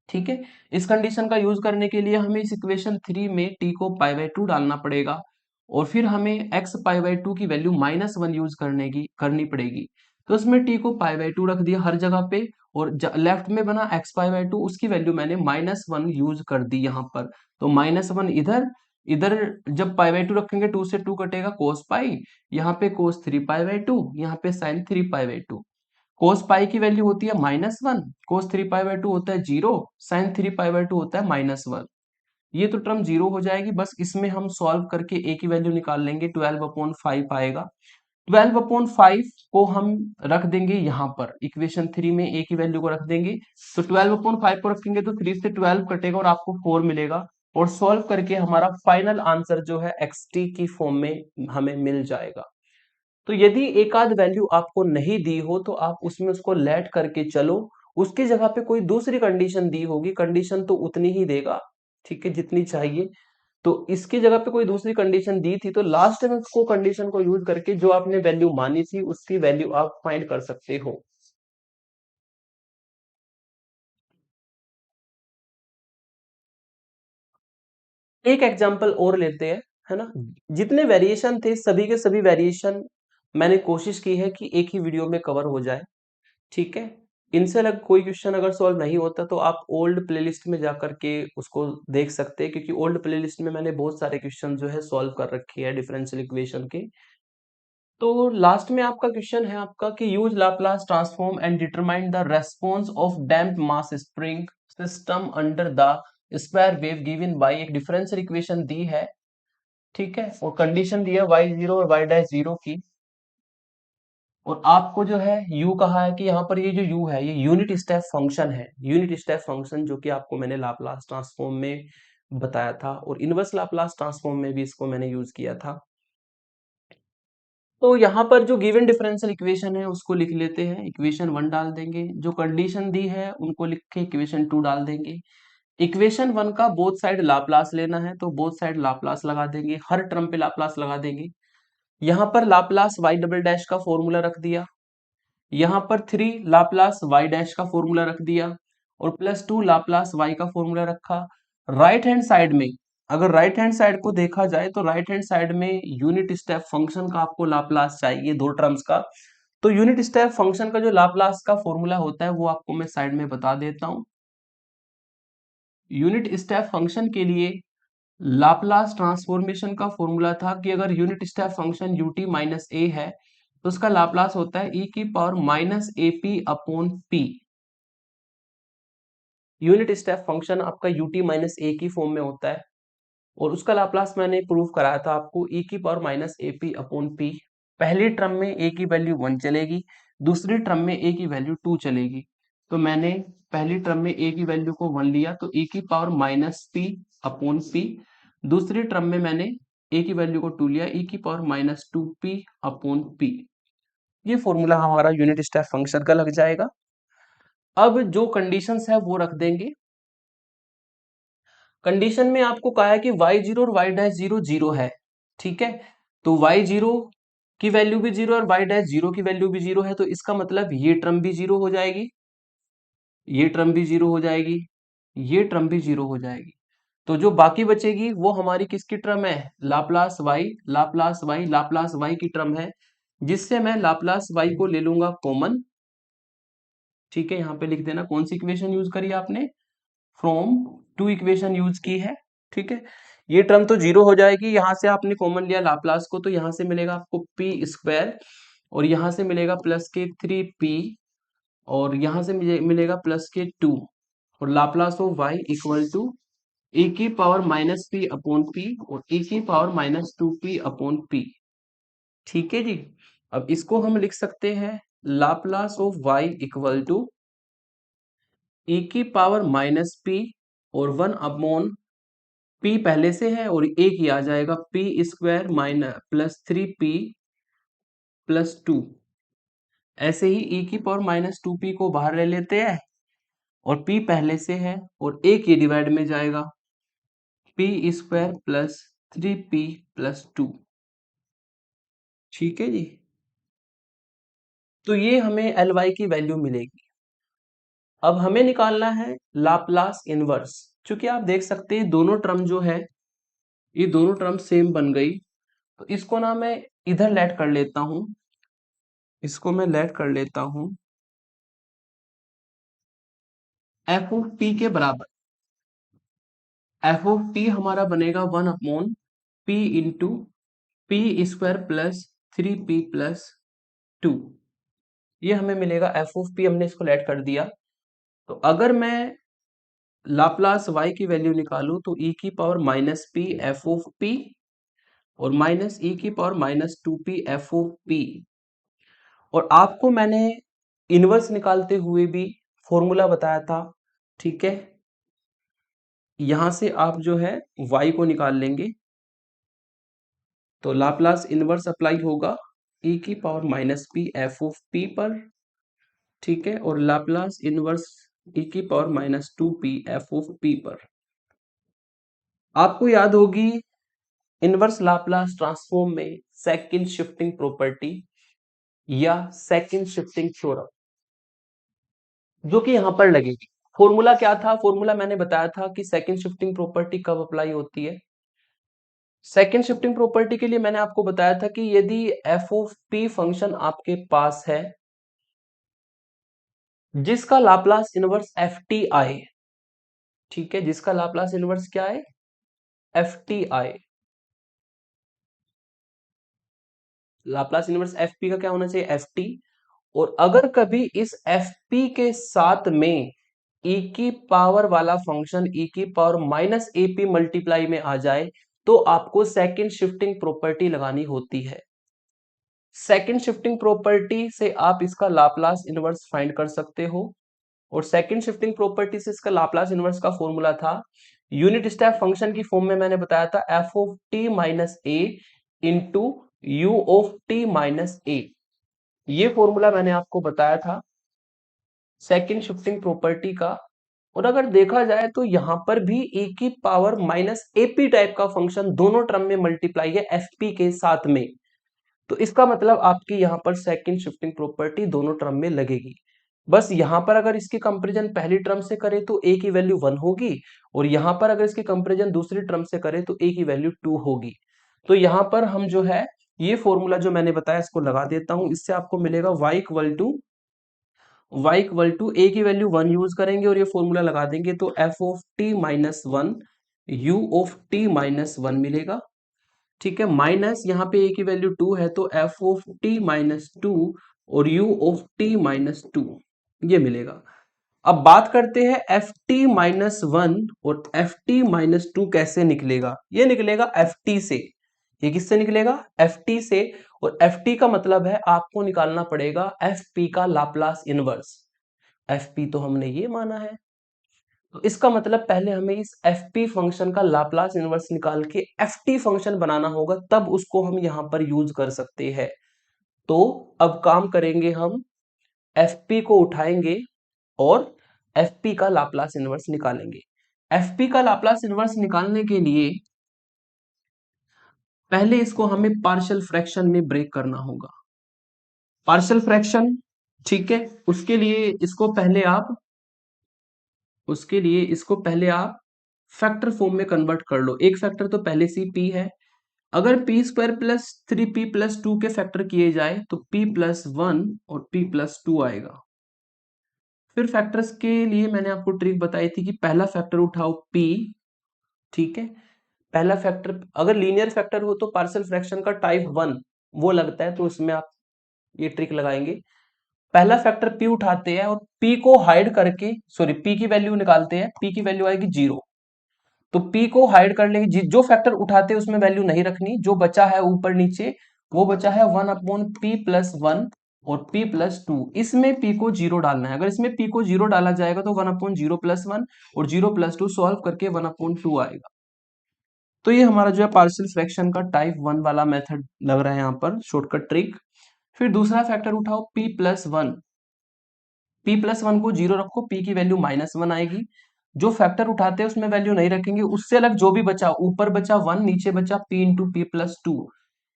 ठीक है, इस कंडीशन का यूज करने के लिए हमें इस इक्वेशन 3 में t को π/2 डालना पड़ेगा, और फिर हमें x π/2 की वैल्यू -1 यूज करनी पड़ेगी। तो इसमें t को π/2 रख दिया हर जगह पे, और लेफ्ट में बना x π/2, उसकी वैल्यू मैंने -1 यूज कर दी यहाँ पर। तो -1 इधर, इधर जब π/2 रखेंगे 2 से 2 कटेगा cos पाई, यहाँ पे cos 3π/2, यहाँ पे sin 3π/2। cos पाई की वैल्यू होती है -1, cos 3π/2 होता है 0, sin 3π/2 होता है -1। ये तो टर्म 0 हो जाएगी, बस इसमें हम सॉल्व करके a की वैल्यू निकाल लेंगे, 12/5 आएगा। 12/5 को हम रख देंगे यहाँ पर इक्वेशन 3 में, a की वैल्यू को रख देंगे। तो 12/5 को रखेंगे तो 3 से 12 कटेगा और आपको 4 मिलेगा, और सॉल्व करके हमारा फाइनल आंसर जो है xt की फॉर्म में हमें मिल जाएगा। तो यदि एक आध वैल्यू आपको नहीं दी हो तो आप उसमें उसको लेट करके चलो, उसकी जगह पे कोई दूसरी कंडीशन दी होगी, कंडीशन तो उतनी ही देगा, ठीक है, जितनी चाहिए। तो इसकी जगह पे कोई दूसरी कंडीशन दी थी तो लास्ट में उसको कंडीशन को यूज करके जो आपने वैल्यू मानी थी उसकी वैल्यू आप फाइंड कर सकते हो। एक एग्जांपल और लेते हैं, है ना। जितने वेरिएशन थे सभी के सभी वेरिएशन मैंने कोशिश की है कि एक ही वीडियो में कवर हो जाए। ठीक है, इनसे अलग कोई क्वेश्चन अगर सॉल्व नहीं होता तो आप ओल्ड प्लेलिस्ट में जाकर के उसको देख सकते हैं, क्योंकि ओल्ड प्लेलिस्ट में मैंने बहुत सारे क्वेश्चन जो है सॉल्व कर रखे हैं डिफरेंशियल इक्वेशन के। तो लास्ट में आपका क्वेश्चन है आपका कि use Laplace transform and determine the response of damp mass spring system under the square wave given by एक डिफरेंशियल इक्वेशन दी है। ठीक है, और कंडीशन दी है y0 और y'0 की, और आपको जो है u कहा है कि यहाँ पर ये जो u है ये यूनिट स्टेप फंक्शन है, यूनिट स्टेप फंक्शन जो कि आपको मैंने लाप्लास ट्रांसफॉर्म में बताया था, और इनवर्स लाप्लास ट्रांसफॉर्म में भी इसको मैंने यूज किया था। तो यहाँ पर जो गिवन डिफरेंशियल इक्वेशन है उसको लिख लेते हैं, इक्वेशन 1 डाल देंगे, जो कंडीशन दी है उनको लिख के इक्वेशन 2 डाल देंगे। इक्वेशन 1 का बोथ साइड लाप्लास लेना है तो बोथ साइड लाप्लास लगा देंगे, हर टर्म पे लाप्लास लगा देंगे। यहाँ पर लाप्लास y डबल डैश का फॉर्मूला रख दिया, यहाँ पर 3 लाप्लास y डैश का फॉर्मूला रख दिया, और +2 लाप्लास y का फॉर्मूला रखा। राइट हैंड साइड में, अगर राइट हैंड साइड को देखा जाए तो राइट हैंड साइड में यूनिट स्टेप फंक्शन का आपको लाप्लास चाहिए दो टर्म्स का। तो यूनिट स्टेप फंक्शन का जो लाप्लास का फॉर्मूला होता है वो आपको मैं साइड में बता देता हूं। यूनिट स्टेप फंक्शन के लिए लाप्लास ट्रांसफॉर्मेशन का फॉर्मूला था कि अगर unit step function ut minus a है तो उसका लाप्लास होता है ई की power minus a p upon p. Unit step function आपका यूटी माइनस ए की फॉर्म में होता है, और उसका लाप्लास मैंने प्रूव कराया था आपको ई की power minus a p upon P. पहली टर्म में ए की वैल्यू 1 चलेगी, दूसरी टर्म में ए की वैल्यू 2 चलेगी। तो मैंने पहली टर्म में ए की वैल्यू को 1 लिया, तो ई की power minus p upon P. दूसरी टर्म में मैंने ए की वैल्यू को 2 लिया, ई की power minus 2 P upon P. ये फॉर्मूला हमारा यूनिट स्टेप फंक्शन का लग जाएगा। अब जो कंडीशंस है वो रख देंगे। कंडीशन में आपको कहा है कि y0 और y डैश 0 0 है, ठीक है। तो y0 की वैल्यू भी 0 और y डैश 0 की वैल्यू भी 0 है, तो इसका मतलब ये टर्म भी 0 हो जाएगी, ये टर्म भी 0 हो जाएगी, ये टर्म भी 0 हो जाएगी। तो जो बाकी बचेगी वो हमारी किसकी टर्म है? Laplace y, Laplace y, Laplace y की टर्म है, जिससे मैं लाप्लास y को ले लूंगा कॉमन। ठीक है, यहाँ पे लिख देना कौन सी इक्वेशन यूज करी आपने, फ्रॉम टू इक्वेशन यूज की है। ठीक है, ये टर्म तो 0 हो जाएगी, यहां से आपने कॉमन लिया लाप्लास को, तो यहां से मिलेगा आपको पी स्क्वायर, और यहां से मिलेगा प्लस के 3p, और यहां से मिलेगा प्लस के 2, और Laplace of y equal to e की power minus p upon p और e की power minus 2p upon p। ठीक है जी। अब इसको हम लिख सकते हैं Laplace of y equal to e की पावर माइनस पी और 1 अपॉन p पहले से है और एक ही आ जाएगा, P square minus plus 3p plus 2। ऐसे ही e की पावर माइनस 2p को बाहर ले लेते हैं, और p पहले से है और एक ये डिवाइड में जाएगा, p square plus 3p plus 2। ठीक है जी। तो ये हमें एल वाई की वैल्यू मिलेगी। अब हमें निकालना है लाप्लास इनवर्स। चूंकि आप देख सकते हैं दोनों टर्म जो है, ये दोनों टर्म सेम बन गई, तो इसको ना मैं इधर लेट कर लेता हूं, इसको मैं लेट कर लेता हूं एफ ऑफ टी के बराबर। एफ ऑफ टी हमारा बनेगा 1 upon P into P square plus 3p plus 2। ये हमें मिलेगा एफ ऑफ पी, हमने इसको लेट कर दिया। तो अगर मैं लाप्लास y की वैल्यू निकालूं तो e की power minus P F of P और माइनस e की power minus 2p F of P. और आपको मैंने इनवर्स निकालते हुए भी फॉर्मूला बताया था, ठीक है। यहां से आप जो है y को निकाल लेंगे, तो लाप्लास इनवर्स अप्लाई होगा e की power minus P F of P पर, ठीक है, और लाप्लास इनवर्स e की power minus 2p F of P पर। आपको याद होगी इनवर्स लाप्लास ट्रांसफॉर्म में सेकंड शिफ्टिंग प्रॉपर्टी या सेकंड शिफ्टिंग थ्योरम जो कि यहां पर लगेगी। फॉर्मूला क्या था? फॉर्मूला मैंने बताया था कि सेकंड शिफ्टिंग प्रॉपर्टी कब अप्लाई होती है। सेकंड शिफ्टिंग प्रॉपर्टी के लिए मैंने आपको बताया था कि यदि एफ ऑफ पी फंक्शन आपके पास है जिसका लाप्लास इनवर्स एफ टी आए, ठीक है, जिसका लाप्लास इनवर्स क्या है? एफ टी आए। लाप्लास इनवर्स एफ पी का क्या होना चाहिए? F T. और अगर कभी इस एफ पी के साथ में e की पावर वाला फंक्शन e की power minus a P multiply में आ जाए, तो आपको सेकंड शिफ्टिंग प्रॉपर्टी लगानी होती है। सेकंड शिफ्टिंग प्रॉपर्टी से आप इसका लाप्लास इनवर्स फाइंड कर सकते हो, और सेकंड शिफ्टिंग प्रॉपर्टी से इसका लाप्लास इनवर्स का फॉर्मूला था यूनिट स्टेप फंक्शन की फॉर्म में मैंने बताया था f of t minus a into u of t minus a. ये फॉर्मूला मैंने आपको बताया था सेकंड शिफ्टिंग प्रॉपर्टी का। और अगर देखा जाए तो यहां पर भी ए की पावर माइनस एपी टाइप का फंक्शन दोनों टर्म में मल्टीप्लाई है एफपी के साथ में, तो इसका मतलब आपकी यहां पर सेकंड शिफ्टिंग प्रॉपर्टी दोनों टर्म में लगेगी। बस यहां पर अगर इसकी कंपैरिजन पहली टर्म से करें तो ए की वैल्यू 1 होगी, और यहां पर अगर इसकी कंपैरिजन दूसरी टर्म से करें तो ए की वैल्यू 2 होगी। तो यहां पर हम जो है ये फॉर्मूला जो मैंने बताया इसको लगा देता हूं, इससे आपको मिलेगा y इक्वल टू ए की वैल्यू 1 यूज करेंगे और ये फॉर्मूला लगा देंगे, तो F of t minus 1 you of t minus 1 मिलेगा। ठीक है, माइनस यहाँ पे ए की वैल्यू 2 है तो एफ ऑफ टी माइनस 2 और यू ऑफ टी माइनस 2 ये मिलेगा। अब बात करते हैं एफ टी माइनस 1 और एफ टी माइनस 2 कैसे निकलेगा। ये निकलेगा एफ टी से। ये किससे निकलेगा? एफ टी से। और एफ टी का मतलब है आपको निकालना पड़ेगा एफ पी का लाप्लास इनवर्स। एफ पी तो हमने ये माना है, तो इसका मतलब पहले हमें इस एफ पी फंक्शन का लाप्लास इनवर्स निकाल के एफ टी फंक्शन बनाना होगा, तब उसको हम यहां पर यूज कर सकते हैं। तो अब काम करेंगे हम, एफ पी को उठाएंगे और एफ पी का लाप्लास इनवर्स निकालेंगे। एफ पी का लाप्लास इनवर्स निकालने के लिए पहले इसको हमें पार्शियल फ्रैक्शन में ब्रेक करना होगा। पार्शियल फ्रैक्शन, ठीक है, उसके लिए इसको पहले आप फैक्टर फॉर्म में कन्वर्ट कर लो। एक फैक्टर तो पहले से ही पी है। अगर P square plus 3p plus 2 के फैक्टर किए जाए तो p प्लस 1 और p प्लस 2 आएगा। फिर फैक्टर्स के लिए मैंने आपको ट्रिक बताई थी कि पहला फैक्टर उठाओ p, ठीक है। पहला फैक्टर अगर लीनियर फैक्टर हो तो पार्शियल फ्रैक्शन का टाइप 1 वो लगता है, तो उसमें आप ये ट्रिक लगाएंगे। पहला फैक्टर p उठाते हैं और p को हाइड करके, सॉरी, p की वैल्यू निकालते हैं, p की वैल्यू आएगी 0। तो p को हाइड कर लेंगे, जो फैक्टर उठाते हैं उसमें वैल्यू नहीं रखनी, जो बचा है ऊपर नीचे वो बचा है 1/p+1 और p+2। इसमें p को 0 डालना है। अगर इसमें p को 0 डाला जाएगा तो 1/0+1 और 0+2 सॉल्व करके 1/2 आएगा। तो ये हमारा जो है पार्शियल फ्रैक्शन का टाइप 1 वाला मेथड लग रहा है यहाँ पर, शॉर्टकट ट्रिक। फिर दूसरा फैक्टर उठाओ p+1। p+1 को 0 रखो, p की वैल्यू -1 आएगी। जो फैक्टर उठाते हैं उसमें वैल्यू नहीं रखेंगे, उससे अलग जो भी बचा, ऊपर बचा 1 नीचे बचा p इंटू p+2।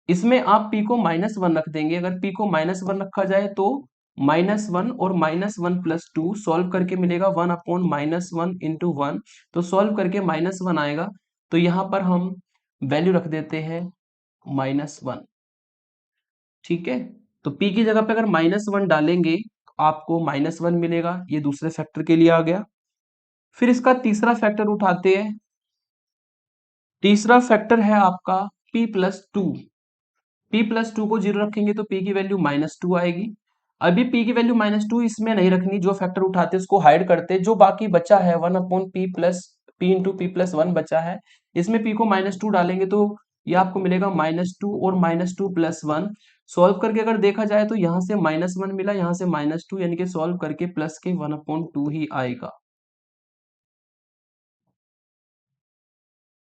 इसमें आप p को -1 रख देंगे। अगर p को -1 रखा जाए तो -1 और -1+2 सॉल्व करके मिलेगा 1/-1 इंटू 1। तो सॉल्व करके -1 आएगा। तो यहां पर हम वैल्यू रख देते हैं -1, ठीक है। तो p की जगह पे अगर -1 डालेंगे तो आपको -1 मिलेगा। ये दूसरे फैक्टर के लिए आ गया। फिर इसका तीसरा फैक्टर उठाते हैं। तीसरा फैक्टर है आपका p+2। p+2 को 0 रखेंगे तो p की वैल्यू -2 आएगी। अभी p की वैल्यू -2 इसमें नहीं रखनी, जो फैक्टर उठाते उसको हाइड करते, जो बाकी बचा है 1/p इंटू p+1 बचा है, इसमें p को -2 डालेंगे तो ये आपको मिलेगा -2 और -2+1। सॉल्व करके अगर देखा जाए तो यहाँ से -1 मिला, यहाँ से -2, यानी कि सॉल्व करके प्लस के 1/2 ही आएगा।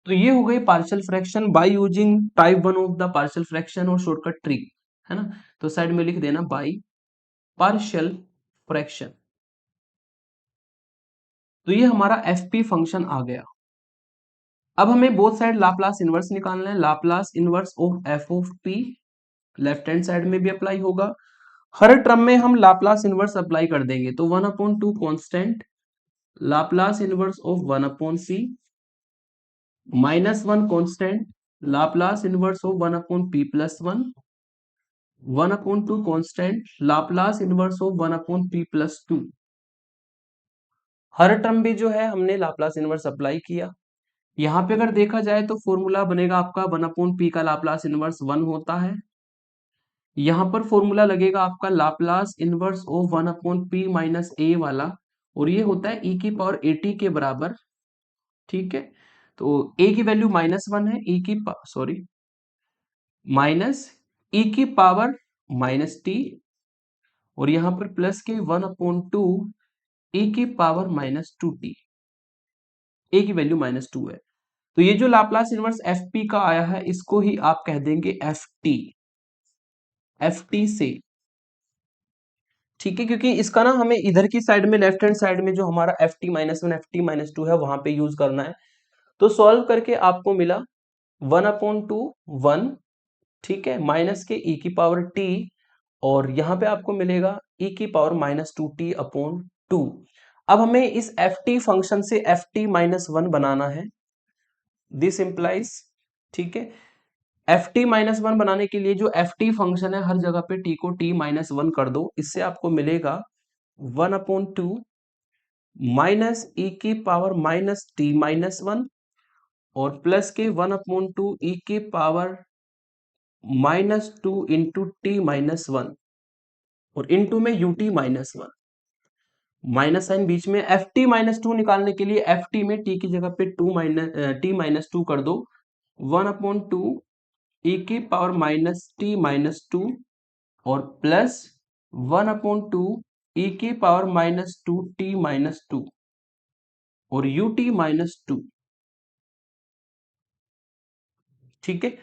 तो ये हो गई partial fraction by using type 1 of the partial fraction और शॉर्टकट ट्रिक, है ना। तो साइड में लिख देना बाय पार्शियल फ्रैक्शन। तो ये हमारा एफ पी फंक्शन आ गया। अब हमें बोथ साइड लाप्लास इनवर्स निकालना है। Laplace inverse of F of P left hand side में भी अप्लाई होगा। हर टर्म में हम लाप्लास इनवर्स अप्लाई कर देंगे। तो 1/2 constant Laplace inverse of 1/c -1 constant Laplace inverse of 1/p+1 1/2 constant Laplace inverse of 1/p+2। Her term भी जो है हमने लाप्लास इनवर्स अप्लाई किया। यहाँ पे अगर देखा जाए तो फॉर्मूला बनेगा आपका 1/p का लाप्लास इनवर्स 1 होता है। यहाँ पर फॉर्मूला लगेगा आपका Laplace inverse of 1/p - a वाला, और ये होता है e की पावर at के बराबर, ठीक है। तो a की वैल्यू -1 है, माइनस e की पावर -t, और यहाँ पर प्लस के 1/2 e की पावर -2t। a की वैल्यू -2 है। तो ये जो लाप्लास इनवर्स एफ पी का आया है इसको ही आप कह देंगे एफ टी, एफ टी से, ठीक है। क्योंकि इसका ना हमें इधर की साइड में, लेफ्ट हैंड साइड में जो हमारा एफ टी -1 एफ टी -2 है वहां पे यूज करना है। तो सॉल्व करके आपको मिला 1/2 1, ठीक है, माइनस के e की पावर t, और यहाँ पे आपको मिलेगा e की पावर -2t/2। अब हमें इस एफ टी फंक्शन से एफ टी -1 बनाना है। दिस इंप्लाइज, ठीक है, एफ टी -1 बनाने के लिए जो एफ टी फंक्शन है हर जगह पे t को t-1 कर दो। इससे आपको मिलेगा 1/2 माइनस e की पावर -t-1 और प्लस के 1/2 e की power -2 into t minus one और इंटू में ut minus one, minus sine बीच में। एफ टी माइनस टू निकालने के लिए एफ टी में टी की जगह पे टी माइनस टू कर दो, 1/2 ई की power minus T minus two और प्लस 1/2 ई की power minus two T minus two और यू टी माइनस टू। ठीक है,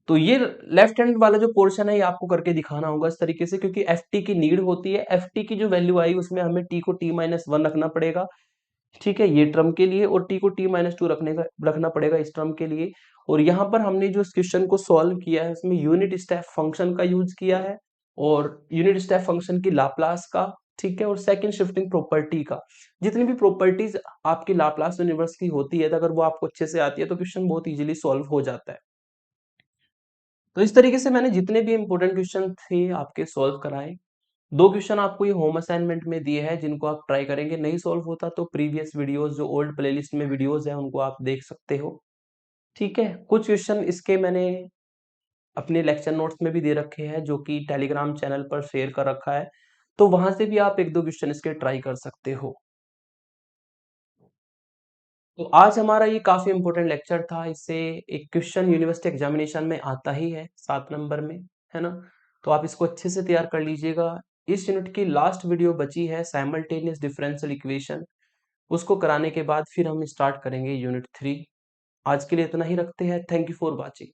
तो ये लेफ्ट हैंड वाला जो पोर्शन है ये आपको करके दिखाना होगा इस तरीके से, क्योंकि एफ टी की नीड होती है। एफ टी की जो वैल्यू आई उसमें हमें टी को टी माइनस वन रखना पड़ेगा, ठीक है, ये टर्म के लिए, और टी को टी माइनस टू रखना पड़ेगा इस टर्म के लिए। और यहाँ पर हमने जो इस क्वेश्चन को सॉल्व किया है उसमें यूनिट स्टेप फंक्शन का यूज किया है और यूनिट स्टेप फंक्शन की लाप्लास का, ठीक है, और सेकंड शिफ्टिंग प्रॉपर्टी का। जितनी भी प्रॉपर्टीज आपकी लाप्लास यूनिवर्स की होती है, तो अगर वो आपको अच्छे से आती है तो क्वेश्चन बहुत इजीली सॉल्व हो जाता है। तो इस तरीके से मैंने जितने भी इंपॉर्टेंट क्वेश्चन थे आपके सॉल्व कराए। दो क्वेश्चन आपको ये होम असाइनमेंट में दिए हैं जिनको आप ट्राई करेंगे। नहीं सॉल्व होता तो प्रीवियस वीडियोस जो ओल्ड प्लेलिस्ट में वीडियोस हैं उनको आप देख सकते हो, ठीक है। कुछ क्वेश्चन इसके मैंने अपने लेक्चर नोट्स में भी दे रखे हैं जो कि टेलीग्राम चैनल पर शेयर कर रखा है, तो वहां से भी आप एक दो क्वेश्चन इसके ट्राई कर सकते हो। तो आज हमारा ये काफी इंपॉर्टेंट लेक्चर था। इससे एक क्वेश्चन यूनिवर्सिटी एग्जामिनेशन में आता ही है 7 नंबर में, है ना। तो आप इसको अच्छे से तैयार कर लीजिएगा। इस यूनिट की लास्ट वीडियो बची है साइमल्टेनियस डिफरेंशियल इक्वेशन, उसको कराने के बाद फिर हम स्टार्ट करेंगे यूनिट 3। आज के लिए इतना ही रखते हैं। Thank you for watching.